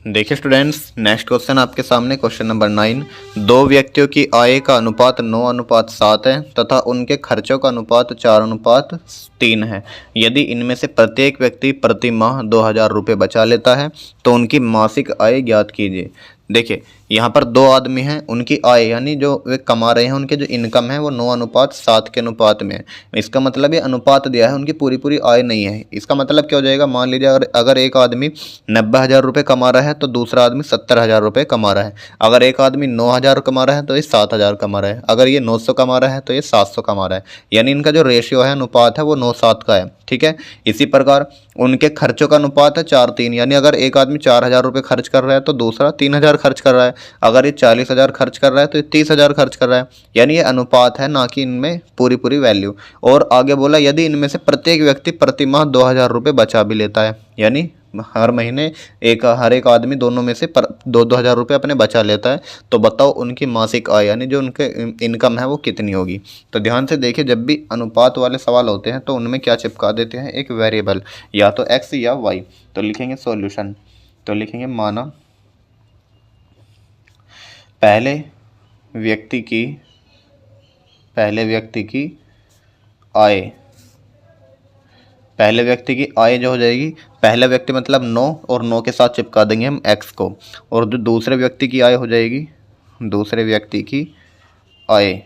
देखिए स्टूडेंट्स, नेक्स्ट क्वेश्चन आपके सामने क्वेश्चन नंबर 9। दो व्यक्तियों की आय का अनुपात 9:7 है तथा उनके खर्चों का अनुपात 4:3 है। यदि इनमें से प्रत्येक व्यक्ति प्रति माह 2000 रुपये बचा लेता है तो उनकी मासिक आय ज्ञात कीजिए। देखिए यहाँ पर दो आदमी हैं, उनकी आय यानी जो वे कमा रहे हैं उनके जो इनकम है वो 9:7 के अनुपात में है। इसका मतलब ये अनुपात दिया है, उनकी पूरी आय नहीं है। इसका मतलब क्या हो जाएगा, मान लीजिए अगर एक आदमी 90,000 रुपये कमा रहा है तो दूसरा आदमी 70,000 रुपये कमा रहा है। अगर एक आदमी 9,000 कमा रहा है तो ये 7,000 कमा रहा है। अगर ये 900 कमा रहा है तो ये 700 कमा रहा है। यानी इनका जो रेशियो है, अनुपात है, वो 9:7 का है। ठीक है, इसी प्रकार उनके खर्चों का अनुपात है 4:3। यानी अगर एक आदमी 4,000 रुपये खर्च कर रहा है तो दूसरा 3,000 खर्च कर रहा है। अगर ये 40,000 खर्च कर रहा है तो ये 30,000 खर्च कर रहा है। यानी ये अनुपात है, ना कि इनमें पूरी वैल्यू। और आगे बोला यदि इनमें से प्रत्येक व्यक्ति प्रति माह 2,000 रुपये बचा भी लेता है, यानी हर महीने हर एक आदमी दोनों में से 2,000 रुपये अपने बचा लेता है, तो बताओ उनकी मासिक आय यानी जो उनके इनकम है वो कितनी होगी। तो ध्यान से देखिए, जब भी अनुपात वाले सवाल होते हैं तो उनमें क्या चिपका देते हैं, एक वेरिएबल, या तो x या y। तो लिखेंगे सॉल्यूशन, तो लिखेंगे माना पहले व्यक्ति आय जो हो जाएगी, पहला व्यक्ति मतलब 9 और 9 के साथ चिपका देंगे हम x को, और जो दूसरे व्यक्ति की आय हो जाएगी, दूसरे व्यक्ति की आय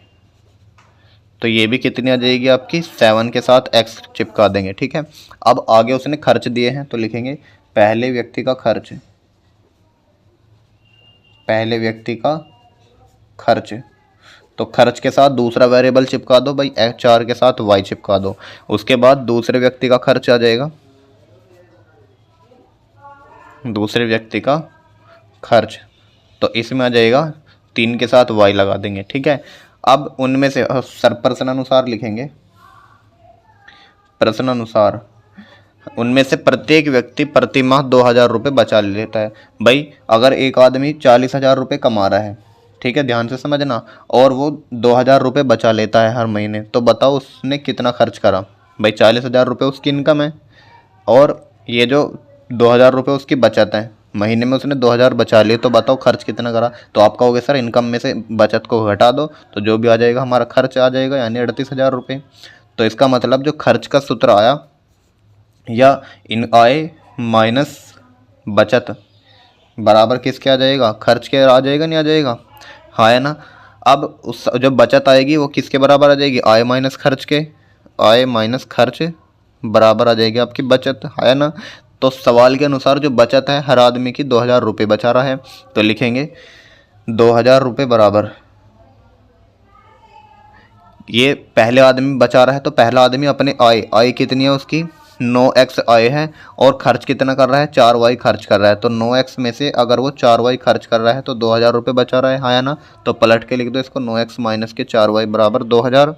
तो ये भी कितनी आ जाएगी आपकी 7 के साथ x चिपका देंगे। ठीक है, अब आगे उसने खर्च दिए हैं तो लिखेंगे पहले व्यक्ति का खर्च, तो खर्च के साथ दूसरा वेरिएबल चिपका दो भाई, 4 के साथ y चिपका दो। उसके बाद दूसरे व्यक्ति का खर्च आ जाएगा, दूसरे व्यक्ति का खर्च, तो इसमें आ जाएगा 3 के साथ y लगा देंगे। ठीक है, अब उनमें से प्रश्न अनुसार लिखेंगे, प्रश्न अनुसार उनमें से प्रत्येक व्यक्ति प्रति माह 2,000 रुपये बचा लेता है। भाई अगर एक आदमी 40,000 रुपये कमा रहा है, ठीक है, ध्यान से समझना, और वो 2,000 रुपये बचा लेता है हर महीने, तो बताओ उसने कितना खर्च करा। भाई 40,000 रुपये उसकी इनकम है और ये जो 2,000 रुपये उसकी बचत है, महीने में उसने 2,000 बचा लिए, तो बताओ खर्च कितना करा। तो आप कहोगे सर इनकम में से बचत को घटा दो तो जो भी आ जाएगा हमारा खर्च आ जाएगा, यानी 38,000 रुपये। तो इसका मतलब जो खर्च का सूत्र आया, या इन आय माइनस बचत बराबर किसके आ जाएगा, खर्च के आ जाएगा, नहीं आ जाएगा, हाँ है ना। अब उस जो बचत आएगी वो किसके बराबर आ जाएगी, आय माइनस खर्च के, आय माइनस खर्च बराबर आ जाएगी आपकी बचत, है ना। तो सवाल के अनुसार जो बचत है हर आदमी की 2,000 रुपये बचा रहा है, तो लिखेंगे 2,000 रुपये बराबर, ये पहले आदमी बचा रहा है तो पहला आदमी अपने आय कितनी है उसकी 9x आय है, और खर्च कितना कर रहा है 4y खर्च कर रहा है। तो 9x में से अगर वो 4y खर्च कर रहा है तो 2,000 रुपये बचा रहा है, हाँ या ना। तो पलट के लिख दो इसको, 9x माइनस के 4y बराबर 2,000,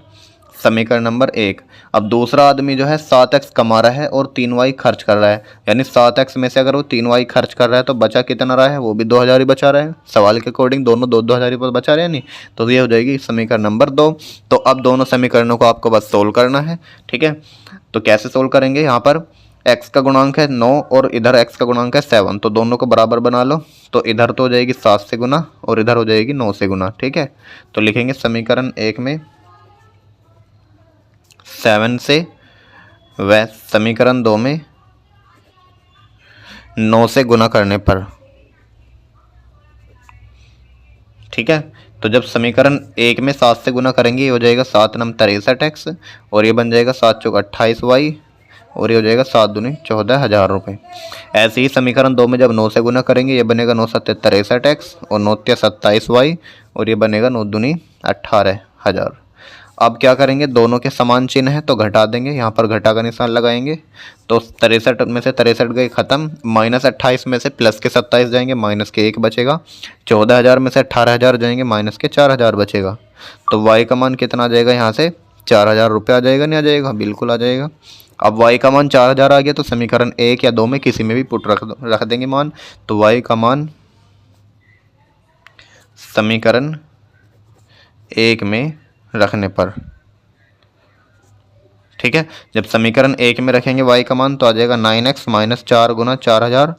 समीकरण नंबर 1। अब दूसरा आदमी जो है 7x कमा रहा है और 3y खर्च कर रहा है, यानी 7x में से अगर वो 3y खर्च कर रहा है तो बचा कितना रहा है, वो भी 2,000 ही बचा रहा है। सवाल के अकॉर्डिंग दोनों 2,000 ही बचा रहे हैं, नहीं, तो ये हो जाएगी समीकरण नंबर 2। तो अब दोनों समीकरणों को आपको बस सोल्व करना है। ठीक है, तो कैसे सोल्व करेंगे, यहाँ पर x का गुणांक है 9 और इधर x का गुणांक है 7, तो दोनों को बराबर बना लो। तो इधर तो हो जाएगी 7 से गुना और इधर हो जाएगी 9 से गुना। ठीक है, तो लिखेंगे समीकरण 1 में 7 से व समीकरण 2 में 9 से गुना करने पर। ठीक है, तो जब समीकरण 1 में 7 से गुना करेंगे ये हो जाएगा 7 9 63x और ये बन जाएगा 7 चौक 28y और ये हो जाएगा 7 दूनी 14,000 रुपये। ऐसे ही समीकरण 2 में जब 9 से गुना करेंगे ये बनेगा 9 7 63x और 9 27y और ये बनेगा 9 दूनी 18,000। अब क्या करेंगे, दोनों के समान चिन्ह है तो घटा देंगे, यहाँ पर घटा का निशान लगाएंगे। तो 63 में से 63 गए खत्म, -28 में से प्लस के 27 जाएंगे, माइनस के 1 बचेगा। 14,000 में से 18,000 जाएंगे, माइनस के 4,000 बचेगा। तो y का मान कितना आ जाएगा, यहाँ से 4,000 रुपये आ जाएगा, नहीं आ जाएगा, बिल्कुल आ जाएगा। अब y का मान 4,000 आ गया तो समीकरण 1 या 2 में किसी में भी पुट रख देंगे मान। तो y का मान समीकरण 1 में रखने पर, ठीक है, जब समीकरण 1 में रखेंगे y का मान तो आ जाएगा 9x माइनस 4 गुना 4,000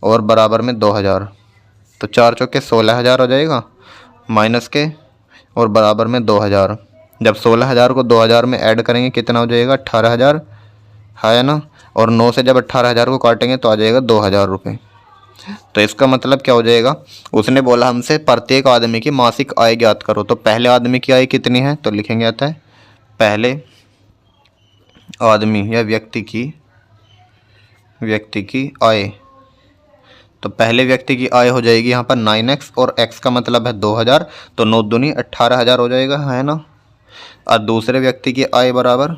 और बराबर में 2,000। तो 4 चौके 16,000 हो जाएगा, माइनस के और बराबर में 2,000। जब 16,000 को 2,000 में ऐड करेंगे कितना हो जाएगा, 18,000 है ना। और 9 से जब 18,000 को काटेंगे तो आ जाएगा 2,000 रुपये। तो इसका मतलब क्या हो जाएगा, उसने बोला हमसे प्रत्येक आदमी की मासिक आय ज्ञात करो। तो पहले आदमी की आय कितनी है, तो लिखेंगे आता है पहले आदमी या व्यक्ति की आय। तो पहले व्यक्ति की आय हो जाएगी यहाँ पर 9x और x का मतलब है 2,000, तो 9 दूनी 18,000 हो जाएगा, है ना। और दूसरे व्यक्ति की आय बराबर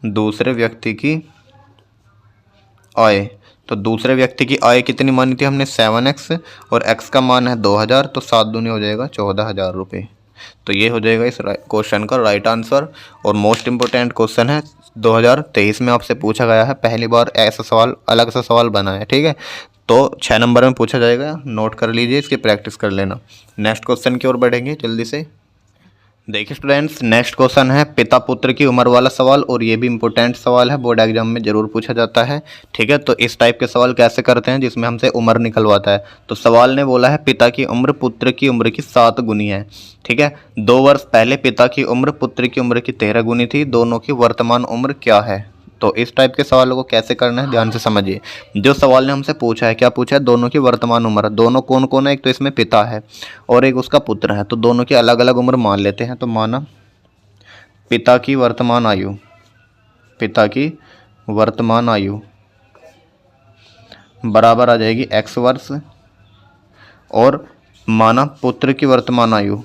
दूसरे व्यक्ति की आय। तो दूसरे व्यक्ति की आय कितनी मानी थी हमने, 7x और x का मान है 2,000, तो 7 दूनी हो जाएगा 14,000 रुपये। तो ये हो जाएगा इस क्वेश्चन का राइट आंसर। और मोस्ट इम्पोर्टेंट क्वेश्चन है, 2023 में आपसे पूछा गया है, पहली बार ऐसा सवाल अलग सा सवाल बना है, ठीक है। तो 6 नंबर में पूछा जाएगा, नोट कर लीजिए, इसकी प्रैक्टिस कर लेना। नेक्स्ट क्वेश्चन की ओर बढ़ेंगे जल्दी से। देखिए स्टूडेंट्स, नेक्स्ट क्वेश्चन है पिता पुत्र की उम्र वाला सवाल, और ये भी इंपॉर्टेंट सवाल है, बोर्ड एग्जाम में जरूर पूछा जाता है, ठीक है। तो इस टाइप के सवाल कैसे करते हैं जिसमें हमसे उम्र निकलवाता है। तो सवाल ने बोला है पिता की उम्र पुत्र की उम्र की 7 गुनी है, ठीक है। 2 वर्ष पहले पिता की उम्र पुत्र की उम्र की 13 गुनी थी, दोनों की वर्तमान उम्र क्या है। तो इस टाइप के सवालों को कैसे करना है ध्यान से समझिए। जो सवाल ने हमसे पूछा है, क्या पूछा है, दोनों की वर्तमान उम्र। दोनों कौन कौन है, एक तो इसमें पिता है और एक उसका पुत्र है, तो दोनों की अलग अलग उम्र मान लेते हैं। तो माना पिता की वर्तमान आयु, पिता की वर्तमान आयु बराबर आ जाएगी x वर्ष, और माना पुत्र की वर्तमान आयु,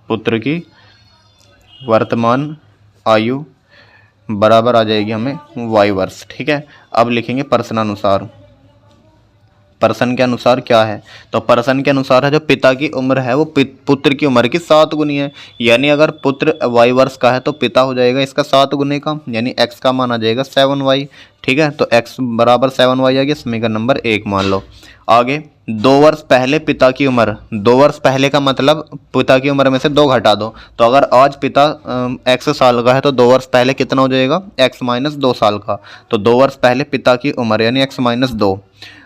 पुत्र की वर्तमान आयु बराबर आ जाएगी हमें y वर्ष, ठीक है। अब लिखेंगे प्रश्नानुसार। प्रश्न के अनुसार क्या है, तो प्रश्न के अनुसार है जो पिता की उम्र है वो पुत्र की उम्र की 7 गुनी है, यानी अगर पुत्र y वर्ष का है तो पिता हो जाएगा इसका 7 गुने का, यानी x का मान आ जाएगा 7y, ठीक है। तो x बराबर 7y आ गया, समीकरण नंबर 1 मान लो। आगे 2 वर्ष पहले पिता की उम्र, 2 वर्ष पहले का मतलब पिता की उम्र में से 2 घटा दो। तो अगर आज पिता x साल का है तो 2 वर्ष पहले कितना हो जाएगा, x माइनस 2 साल का। तो 2 वर्ष पहले पिता की उम्र यानी x माइनस 2।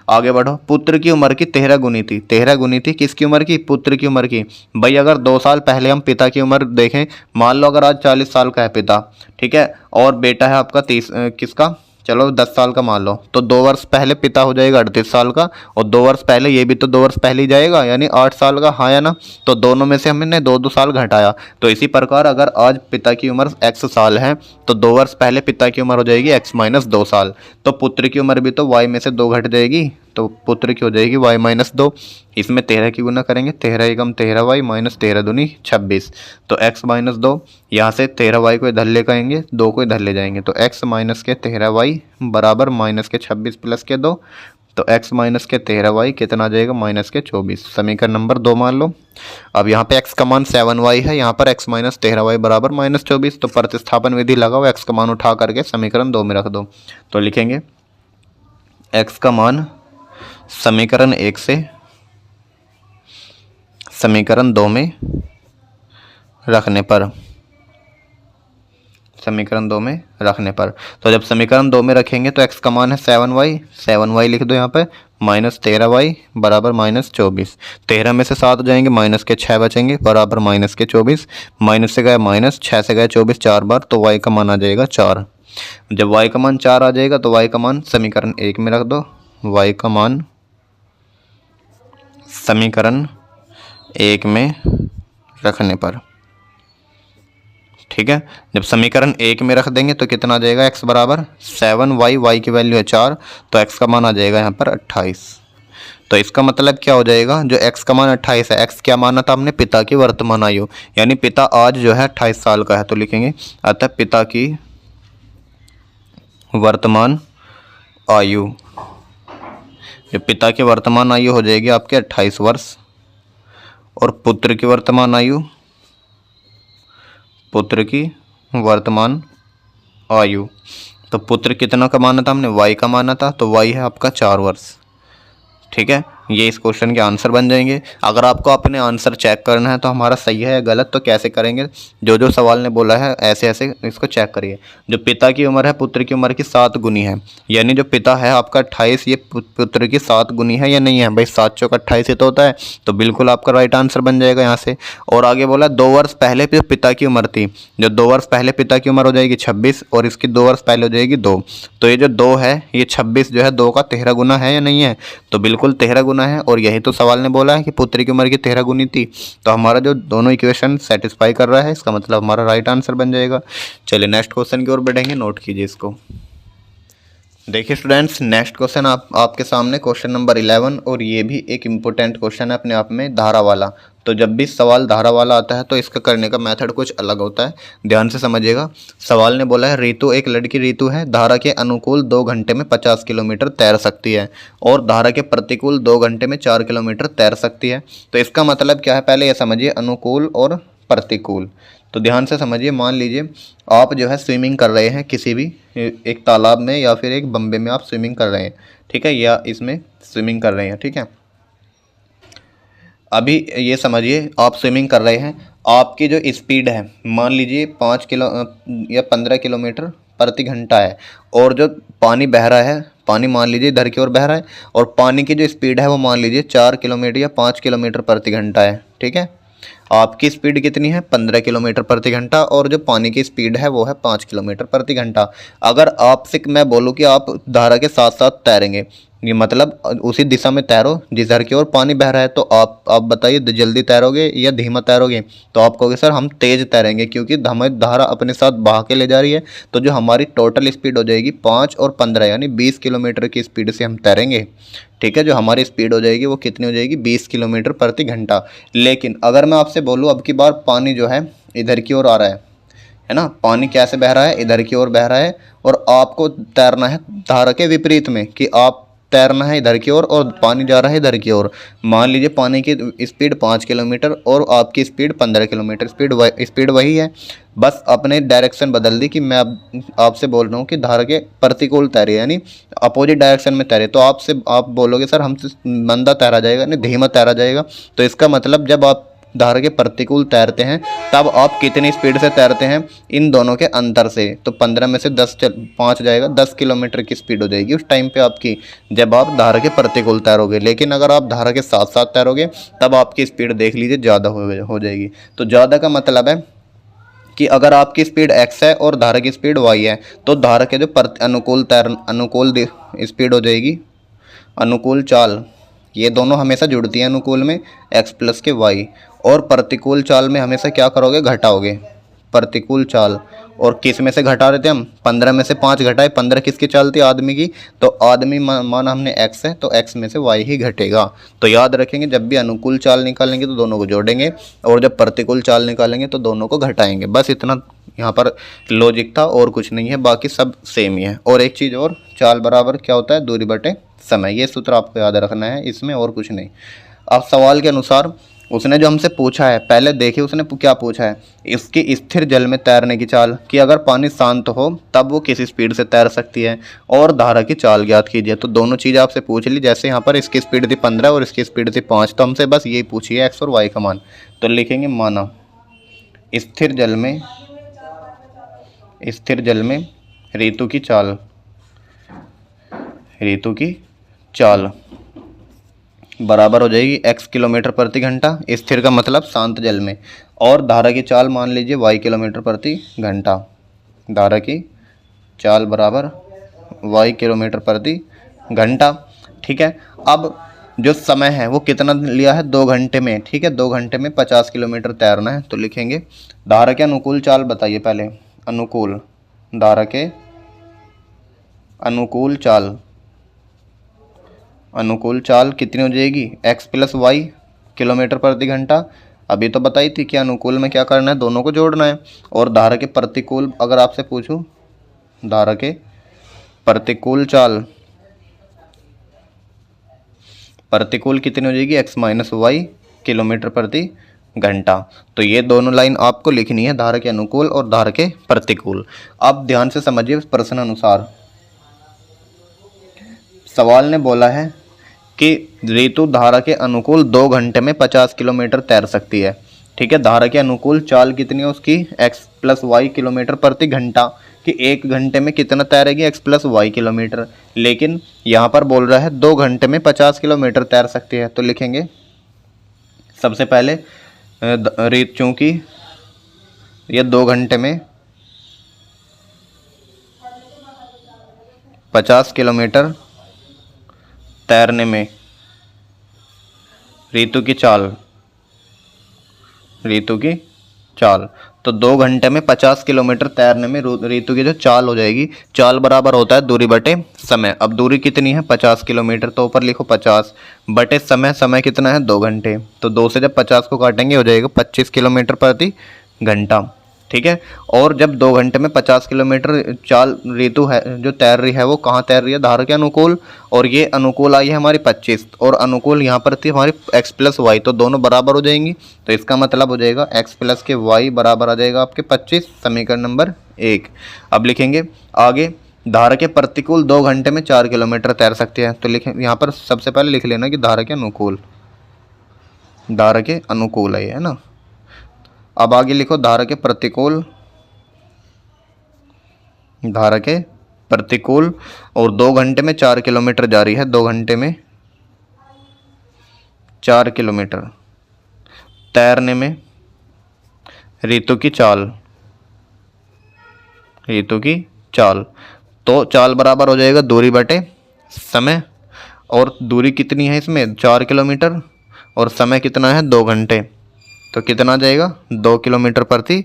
आगे बढ़ो, पुत्र की उम्र की 13 गुनी थी, 13 गुनी थी किसकी उम्र की, पुत्र की उम्र की। भाई अगर 2 साल पहले हम पिता की उम्र देखें, मान लो अगर आज 40 साल का है पिता, ठीक है, और बेटा है आपका 30 किसका, चलो 10 साल का मान लो, तो 2 वर्ष पहले पिता हो जाएगा 38 साल का, और 2 वर्ष पहले ये भी तो 2 वर्ष पहले ही जाएगा, यानी 8 साल का, हाँ या ना। तो दोनों में से हमने 2-2 साल घटाया। तो इसी प्रकार अगर आज पिता की उम्र x साल है तो 2 वर्ष पहले पिता की उम्र हो जाएगी x माइनस 2 साल। तो पुत्र की उम्र भी तो y में से 2 घट जाएगी, तो पुत्र की हो जाएगी y माइनस 2। इसमें 13 की गुना करेंगे, 13 एकम 13y माइनस 13 दूनी 26। तो x माइनस 2, यहाँ से 13y को इधर ले कहेंगे, 2 को इधर ले जाएंगे, तो x माइनस के 13y बराबर माइनस के 26 प्लस के 2। तो x माइनस के 13y कितना आ जाएगा, माइनस के 24, समीकरण नंबर 2 मान लो। अब यहाँ पे x का मान 7y है, यहाँ पर x माइनस 13y बराबर माइनस 24। तो प्रतिस्थापन विधि लगाओ, x का मान उठा करके समीकरण 2 में रख दो। तो लिखेंगे x का मान समीकरण 1 से समीकरण 2 में रखने पर, समीकरण 2 में रखने पर। तो जब समीकरण 2 में रखेंगे तो x का मान है 7y, 7y लिख दो यहाँ पे, माइनस 13y बराबर माइनस 24। 13 में से 7 जाएंगे, माइनस के 6 बचेंगे बराबर माइनस के 24। माइनस से गए माइनस, 6 से गए 24 4 बार, तो y का मान आ जाएगा 4। जब y का मान 4 आ जाएगा तो y का मान समीकरण 1 में रख दो, y का मान समीकरण 1 में रखने पर, ठीक है। जब समीकरण 1 में रख देंगे तो कितना आ जाएगा, x बराबर 7y, y की वैल्यू है 4, तो x का मान आ जाएगा यहाँ पर 28। तो इसका मतलब क्या हो जाएगा, जो x का मान 28 है, x क्या माना था हमने, पिता की वर्तमान आयु, यानी पिता आज जो है 28 साल का है, तो लिखेंगे अतः पिता की वर्तमान आयु, जो पिता की वर्तमान आयु हो जाएगी आपके 28 वर्ष, और पुत्र की वर्तमान आयु, पुत्र की वर्तमान आयु, तो पुत्र कितना का माना था हमने, y का माना था, तो y है आपका 4 वर्ष। ठीक है, ये इस क्वेश्चन के आंसर बन जाएंगे। अगर आपको अपने आंसर चेक करना है तो हमारा सही है या गलत, तो कैसे करेंगे, जो जो सवाल ने बोला है ऐसे ऐसे इसको चेक करिए। जो पिता की उम्र है पुत्र की उम्र की 7 गुनी है, यानी जो पिता है आपका 28, ये पुत्र की 7 गुनी है या नहीं है, भाई 7 चौक 28 ही तो होता है, तो बिल्कुल आपका राइट आंसर बन जाएगा यहाँ से। और आगे बोला 2 वर्ष पहले जो पिता की उम्र थी, जो 2 वर्ष पहले पिता की उम्र हो जाएगी 26, और इसकी 2 वर्ष पहले हो जाएगी 2, तो ये जो 2 है ये 26 जो है 2 का 13 गुना है या नहीं है, तो बिल्कुल 13 गुना है। और यही तो सवाल ने बोला है कि पुत्र की उम्र की 13 गुनी थी, तो हमारा जो दोनों इक्वेशन सेटिस्फाई कर रहा है, इसका मतलब हमारा राइट आंसर बन जाएगा। चलिए नेक्स्ट क्वेश्चन की ओर बढ़ेंगे, नोट कीजिए इसको। देखिए स्टूडेंट्स, नेक्स्ट क्वेश्चन आपके सामने क्वेश्चन नंबर 11, और ये भी एक इम्पोर्टेंट क्वेश्चन है अपने आप में, धारा वाला। तो जब भी सवाल धारा वाला आता है तो इसका करने का मेथड कुछ अलग होता है, ध्यान से समझिएगा। सवाल ने बोला है ऋतु, एक लड़की ऋतु है, धारा के अनुकूल 2 घंटे में 50 किलोमीटर तैर सकती है, और धारा के प्रतिकूल 2 घंटे में 4 किलोमीटर तैर सकती है। तो इसका मतलब क्या है, पहले ये समझिए अनुकूल और प्रतिकूल। तो ध्यान से समझिए, मान लीजिए आप जो है स्विमिंग कर रहे हैं किसी भी एक तालाब में या फिर एक बम्बे में आप स्विमिंग कर रहे हैं, ठीक है, या इसमें स्विमिंग कर रहे हैं, ठीक है। अभी ये समझिए आप स्विमिंग कर रहे हैं, आपकी जो स्पीड है मान लीजिए 5 किलो या 15 किलोमीटर प्रति घंटा है, और जो पानी बह रहा है, पानी मान लीजिए इधर की ओर बह रहा है, और पानी की जो स्पीड है वो मान लीजिए 4 किलोमीटर या 5 किलोमीटर प्रति घंटा है, ठीक है। आपकी स्पीड कितनी है, 15 किलोमीटर प्रति घंटा, और जो पानी की स्पीड है वो है 5 किलोमीटर प्रति घंटा। अगर आपसे मैं बोलूँ कि आप धारा के साथ साथ तैरेंगे, ये मतलब उसी दिशा में तैरो जिधर की ओर पानी बह रहा है, तो आप बताइए जल्दी तैरोगे या धीमा तैरोगे, तो आप कहोगे सर हम तेज़ तैरेंगे, क्योंकि हमें धारा अपने साथ बहा के ले जा रही है। तो जो हमारी टोटल स्पीड हो जाएगी 5 और 15 यानी 20 किलोमीटर की स्पीड से हम तैरेंगे, ठीक है। जो हमारी स्पीड हो जाएगी वो कितनी हो जाएगी, 20 किलोमीटर प्रति घंटा। लेकिन अगर मैं आपसे बोलूँ अब की बार पानी जो है इधर की ओर आ रहा है ना, पानी कैसे बह रहा है, इधर की ओर बह रहा है, और आपको तैरना है धारा के विपरीत में, कि आप तैरना है इधर की ओर और पानी जा रहा है इधर की ओर। मान लीजिए पानी की स्पीड 5 किलोमीटर और आपकी स्पीड 15 किलोमीटर, स्पीड वही है, बस अपने डायरेक्शन बदल दी, कि मैं आपसे बोल रहा हूँ कि धारा के प्रतिकूल तैरे यानी अपोजिट डायरेक्शन में तैरे, तो आप बोलोगे सर हमसे मंदा तैरा जाएगा, नहीं धीमा तैरा जाएगा। तो इसका मतलब जब आप धारा के प्रतिकूल तैरते हैं तब आप कितनी स्पीड से तैरते हैं, इन दोनों के अंतर से। तो 15 में से 5 जाएगा, 10 किलोमीटर की स्पीड हो जाएगी उस टाइम पे आपकी, जब आप धारा के प्रतिकूल तैरोगे। लेकिन अगर आप धारा के साथ साथ तैरोगे तब आपकी स्पीड देख लीजिए ज़्यादा हो जाएगी। तो ज़्यादा का मतलब है कि अगर आपकी स्पीड x है और धारा की स्पीड y है, तो धारा के जो अनुकूल स्पीड हो जाएगी, अनुकूल चाल, ये दोनों हमेशा जुड़ती हैं अनुकूल में x प्लस के y, और प्रतिकूल चाल में हमेशा क्या करोगे, घटाओगे प्रतिकूल चाल। और किस में से घटा रहे थे हम, 15 में से 5 घटाए, 15 किसकी चाल थी, आदमी की, तो आदमी माना हमने x है, तो x में से y ही घटेगा। तो याद रखेंगे जब भी अनुकूल चाल निकालेंगे तो दोनों को जोड़ेंगे, और जब प्रतिकूल चाल निकालेंगे तो दोनों को घटाएंगे। बस इतना यहाँ पर लॉजिक था और कुछ नहीं है, बाकी सब सेम ही है। और एक चीज़ और, चाल बराबर क्या होता है, दूरी बटे समय, ये सूत्र आपको याद रखना है इसमें, और कुछ नहीं। अब सवाल के अनुसार उसने जो हमसे पूछा है, पहले देखिए उसने क्या पूछा है, इसकी स्थिर जल में तैरने की चाल, कि अगर पानी शांत हो तब वो किस स्पीड से तैर सकती है, और धारा की चाल ज्ञात कीजिए। तो दोनों चीज़ आपसे पूछ ली, जैसे यहाँ पर इसकी स्पीड थी 15 और इसकी स्पीड थी 5, तो हमसे बस यही पूछिए एक्स और वाई का मान। तो लिखेंगे माना स्थिर जल में ऋतु की चाल बराबर हो जाएगी x किलोमीटर प्रति घंटा, स्थिर का मतलब शांत जल में, और धारा की चाल मान लीजिए y किलोमीटर प्रति घंटा, धारा की चाल बराबर y किलोमीटर प्रति घंटा, ठीक है। अब जो समय है वो कितना लिया है, 2 घंटे में, ठीक है। 2 घंटे में 50 किलोमीटर तैरना है। तो लिखेंगे धारा के अनुकूल चाल बताइए पहले। अनुकूल, धारा के अनुकूल चाल, अनुकूल चाल कितनी हो जाएगी, x प्लस वाई किलोमीटर प्रति घंटा। अभी तो बताई थी कि अनुकूल में क्या करना है, दोनों को जोड़ना है। और धारा के प्रतिकूल अगर आपसे पूछूं, धारा के प्रतिकूल चाल, प्रतिकूल कितनी हो जाएगी, x माइनस वाई किलोमीटर प्रति घंटा। तो ये दोनों लाइन आपको लिखनी है, धारा के अनुकूल और धारा के प्रतिकूल। आप ध्यान से समझिए प्रश्न अनुसार। सवाल ने बोला है कि ऋतु धारा के अनुकूल 2 घंटे में 50 किलोमीटर तैर सकती है, ठीक है। धारा के अनुकूल चाल कितनी है उसकी, x प्लस वाई किलोमीटर प्रति घंटा, कि 1 घंटे में कितना तैरेगी, x प्लस वाई किलोमीटर। लेकिन यहाँ पर बोल रहा है 2 घंटे में 50 किलोमीटर तैर सकती है। तो लिखेंगे सबसे पहले चूँकि ये 2 घंटे में 50 किलोमीटर तैरने में ऋतु की चाल, ऋतु की चाल, तो 2 घंटे में 50 किलोमीटर तैरने में ऋतु की जो चाल हो जाएगी, चाल बराबर होता है दूरी बटे समय। अब दूरी कितनी है, 50 किलोमीटर, तो ऊपर लिखो 50 बटे समय, समय कितना है 2 घंटे, तो 2 से जब 50 को काटेंगे हो जाएगा 25 किलोमीटर प्रति घंटा, ठीक है। और जब 2 घंटे में 50 किलोमीटर चाल ऋतु है जो तैर रही है, वो कहाँ तैर रही है, धारा के अनुकूल, और ये अनुकूल आई है हमारी 25, और अनुकूल यहाँ पर थी हमारी x प्लस वाई, तो दोनों बराबर हो जाएंगी। तो इसका मतलब हो जाएगा x प्लस के y बराबर आ जाएगा आपके 25, समीकरण नंबर 1। अब लिखेंगे आगे, धारा के प्रतिकूल 2 घंटे में 4 किलोमीटर तैर सकती है। तो लिखें यहाँ पर सबसे पहले लिख लेना कि धारा के अनुकूल, धारा के अनुकूल है ना। अब आगे लिखो धारा के प्रतिकूल, धारा के प्रतिकूल, और 2 घंटे में 4 किलोमीटर जा रही है, 2 घंटे में 4 किलोमीटर तैरने में ऋतु की चाल, ऋतु की चाल, तो चाल बराबर हो जाएगा दूरी बटे समय, और दूरी कितनी है इसमें 4 किलोमीटर, और समय कितना है 2 घंटे, तो कितना आ जाएगा 2 किलोमीटर प्रति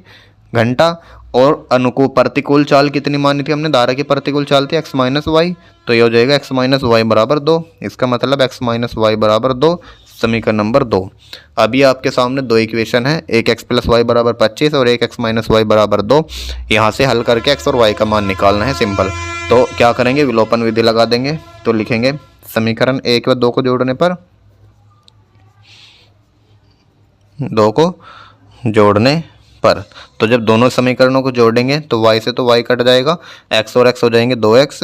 घंटा। और अनुकूल प्रतिकूल चाल कितनी मानी थी हमने, धारा की प्रतिकूल चाल थी x माइनस वाई, तो ये हो जाएगा x माइनस वाई बराबर 2। इसका मतलब x माइनस वाई बराबर 2, समीकरण नंबर 2। अभी आपके सामने 2 इक्वेशन है, एक x प्लस वाई बराबर 25 और एक x माइनस वाई बराबर 2। यहाँ से हल करके x और y का मान निकालना है, सिंपल। तो क्या करेंगे, विलोपन विधि लगा देंगे। तो लिखेंगे समीकरण 1 व 2 को जोड़ने पर, 2 को जोड़ने पर, तो जब दोनों समीकरणों को जोड़ेंगे तो y से तो y कट जाएगा, x और x हो जाएंगे 2x,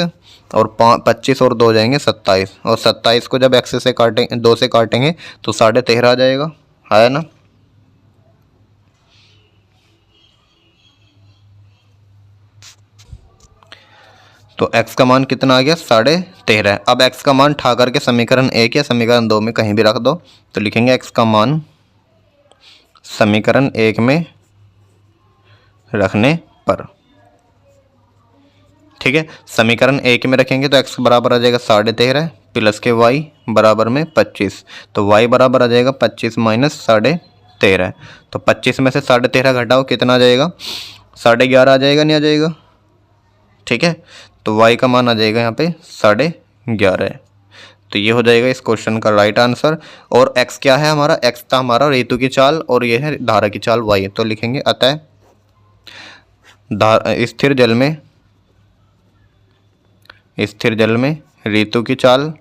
और 25 और 2 हो जाएंगे 27, और 27 को जब x से काटेंगे, 2 से काटेंगे तो 13.5 आ जाएगा, है ना। तो x का मान कितना आ गया, 13.5। अब x का मान ठा करके समीकरण 1 या समीकरण 2 में कहीं भी रख दो। तो लिखेंगे x का मान समीकरण 1 में रखने पर, ठीक है। समीकरण 1 में रखेंगे तो x बराबर आ जाएगा 13.5 प्लस के y बराबर में 25, तो y बराबर आ जाएगा 25 माइनस 13.5। तो 25 में से 13.5 घटाओ, कितना आ जाएगा 11.5 आ जाएगा, नहीं आ जाएगा, ठीक है। तो y का मान आ जाएगा यहाँ पे 11.5। तो ये हो जाएगा इस क्वेश्चन का राइट आंसर। और x क्या है हमारा, x था हमारा ऋतु की चाल, और ये है धारा की चाल y। तो लिखेंगे अतः स्थिर जल में, स्थिर जल में ऋतु की चाल,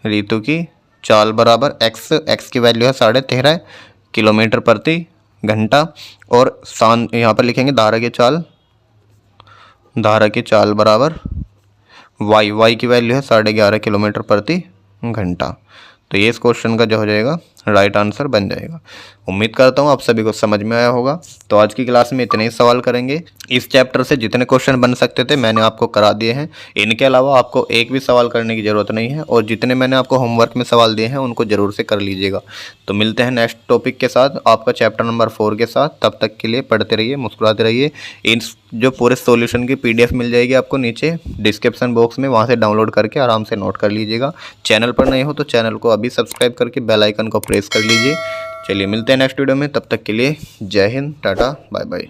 ऋतु की चाल बराबर x की वैल्यू है 13.5 किलोमीटर प्रति घंटा, और यहाँ पर लिखेंगे धारा की चाल, धारा की चाल बराबर y की वैल्यू है 11.5 किलोमीटर प्रति घंटा। तो ये इस क्वेश्चन का जो हो जाएगा राइट आंसर बन जाएगा। उम्मीद करता हूँ आप सभी को समझ में आया होगा। तो आज की क्लास में इतने ही सवाल करेंगे। इस चैप्टर से जितने क्वेश्चन बन सकते थे मैंने आपको करा दिए हैं। इनके अलावा आपको एक भी सवाल करने की ज़रूरत नहीं है, और जितने मैंने आपको होमवर्क में सवाल दिए हैं उनको ज़रूर से कर लीजिएगा। तो मिलते हैं नेक्स्ट टॉपिक के साथ, आपका चैप्टर नंबर 4 के साथ। तब तक के लिए पढ़ते रहिए, मुस्कुराते रहिए। इन जो पूरे सॉल्यूशन की PDF मिल जाएगी आपको नीचे डिस्क्रिप्शन बॉक्स में, वहाँ से डाउनलोड करके आराम से नोट कर लीजिएगा। चैनल पर नए हो तो चैनल को अभी सब्सक्राइब करके बेल आइकन को प्रेस कर लीजिए। चलिए मिलते हैं नेक्स्ट वीडियो में, तब तक के लिए जय हिंद, टाटा, बाय बाय।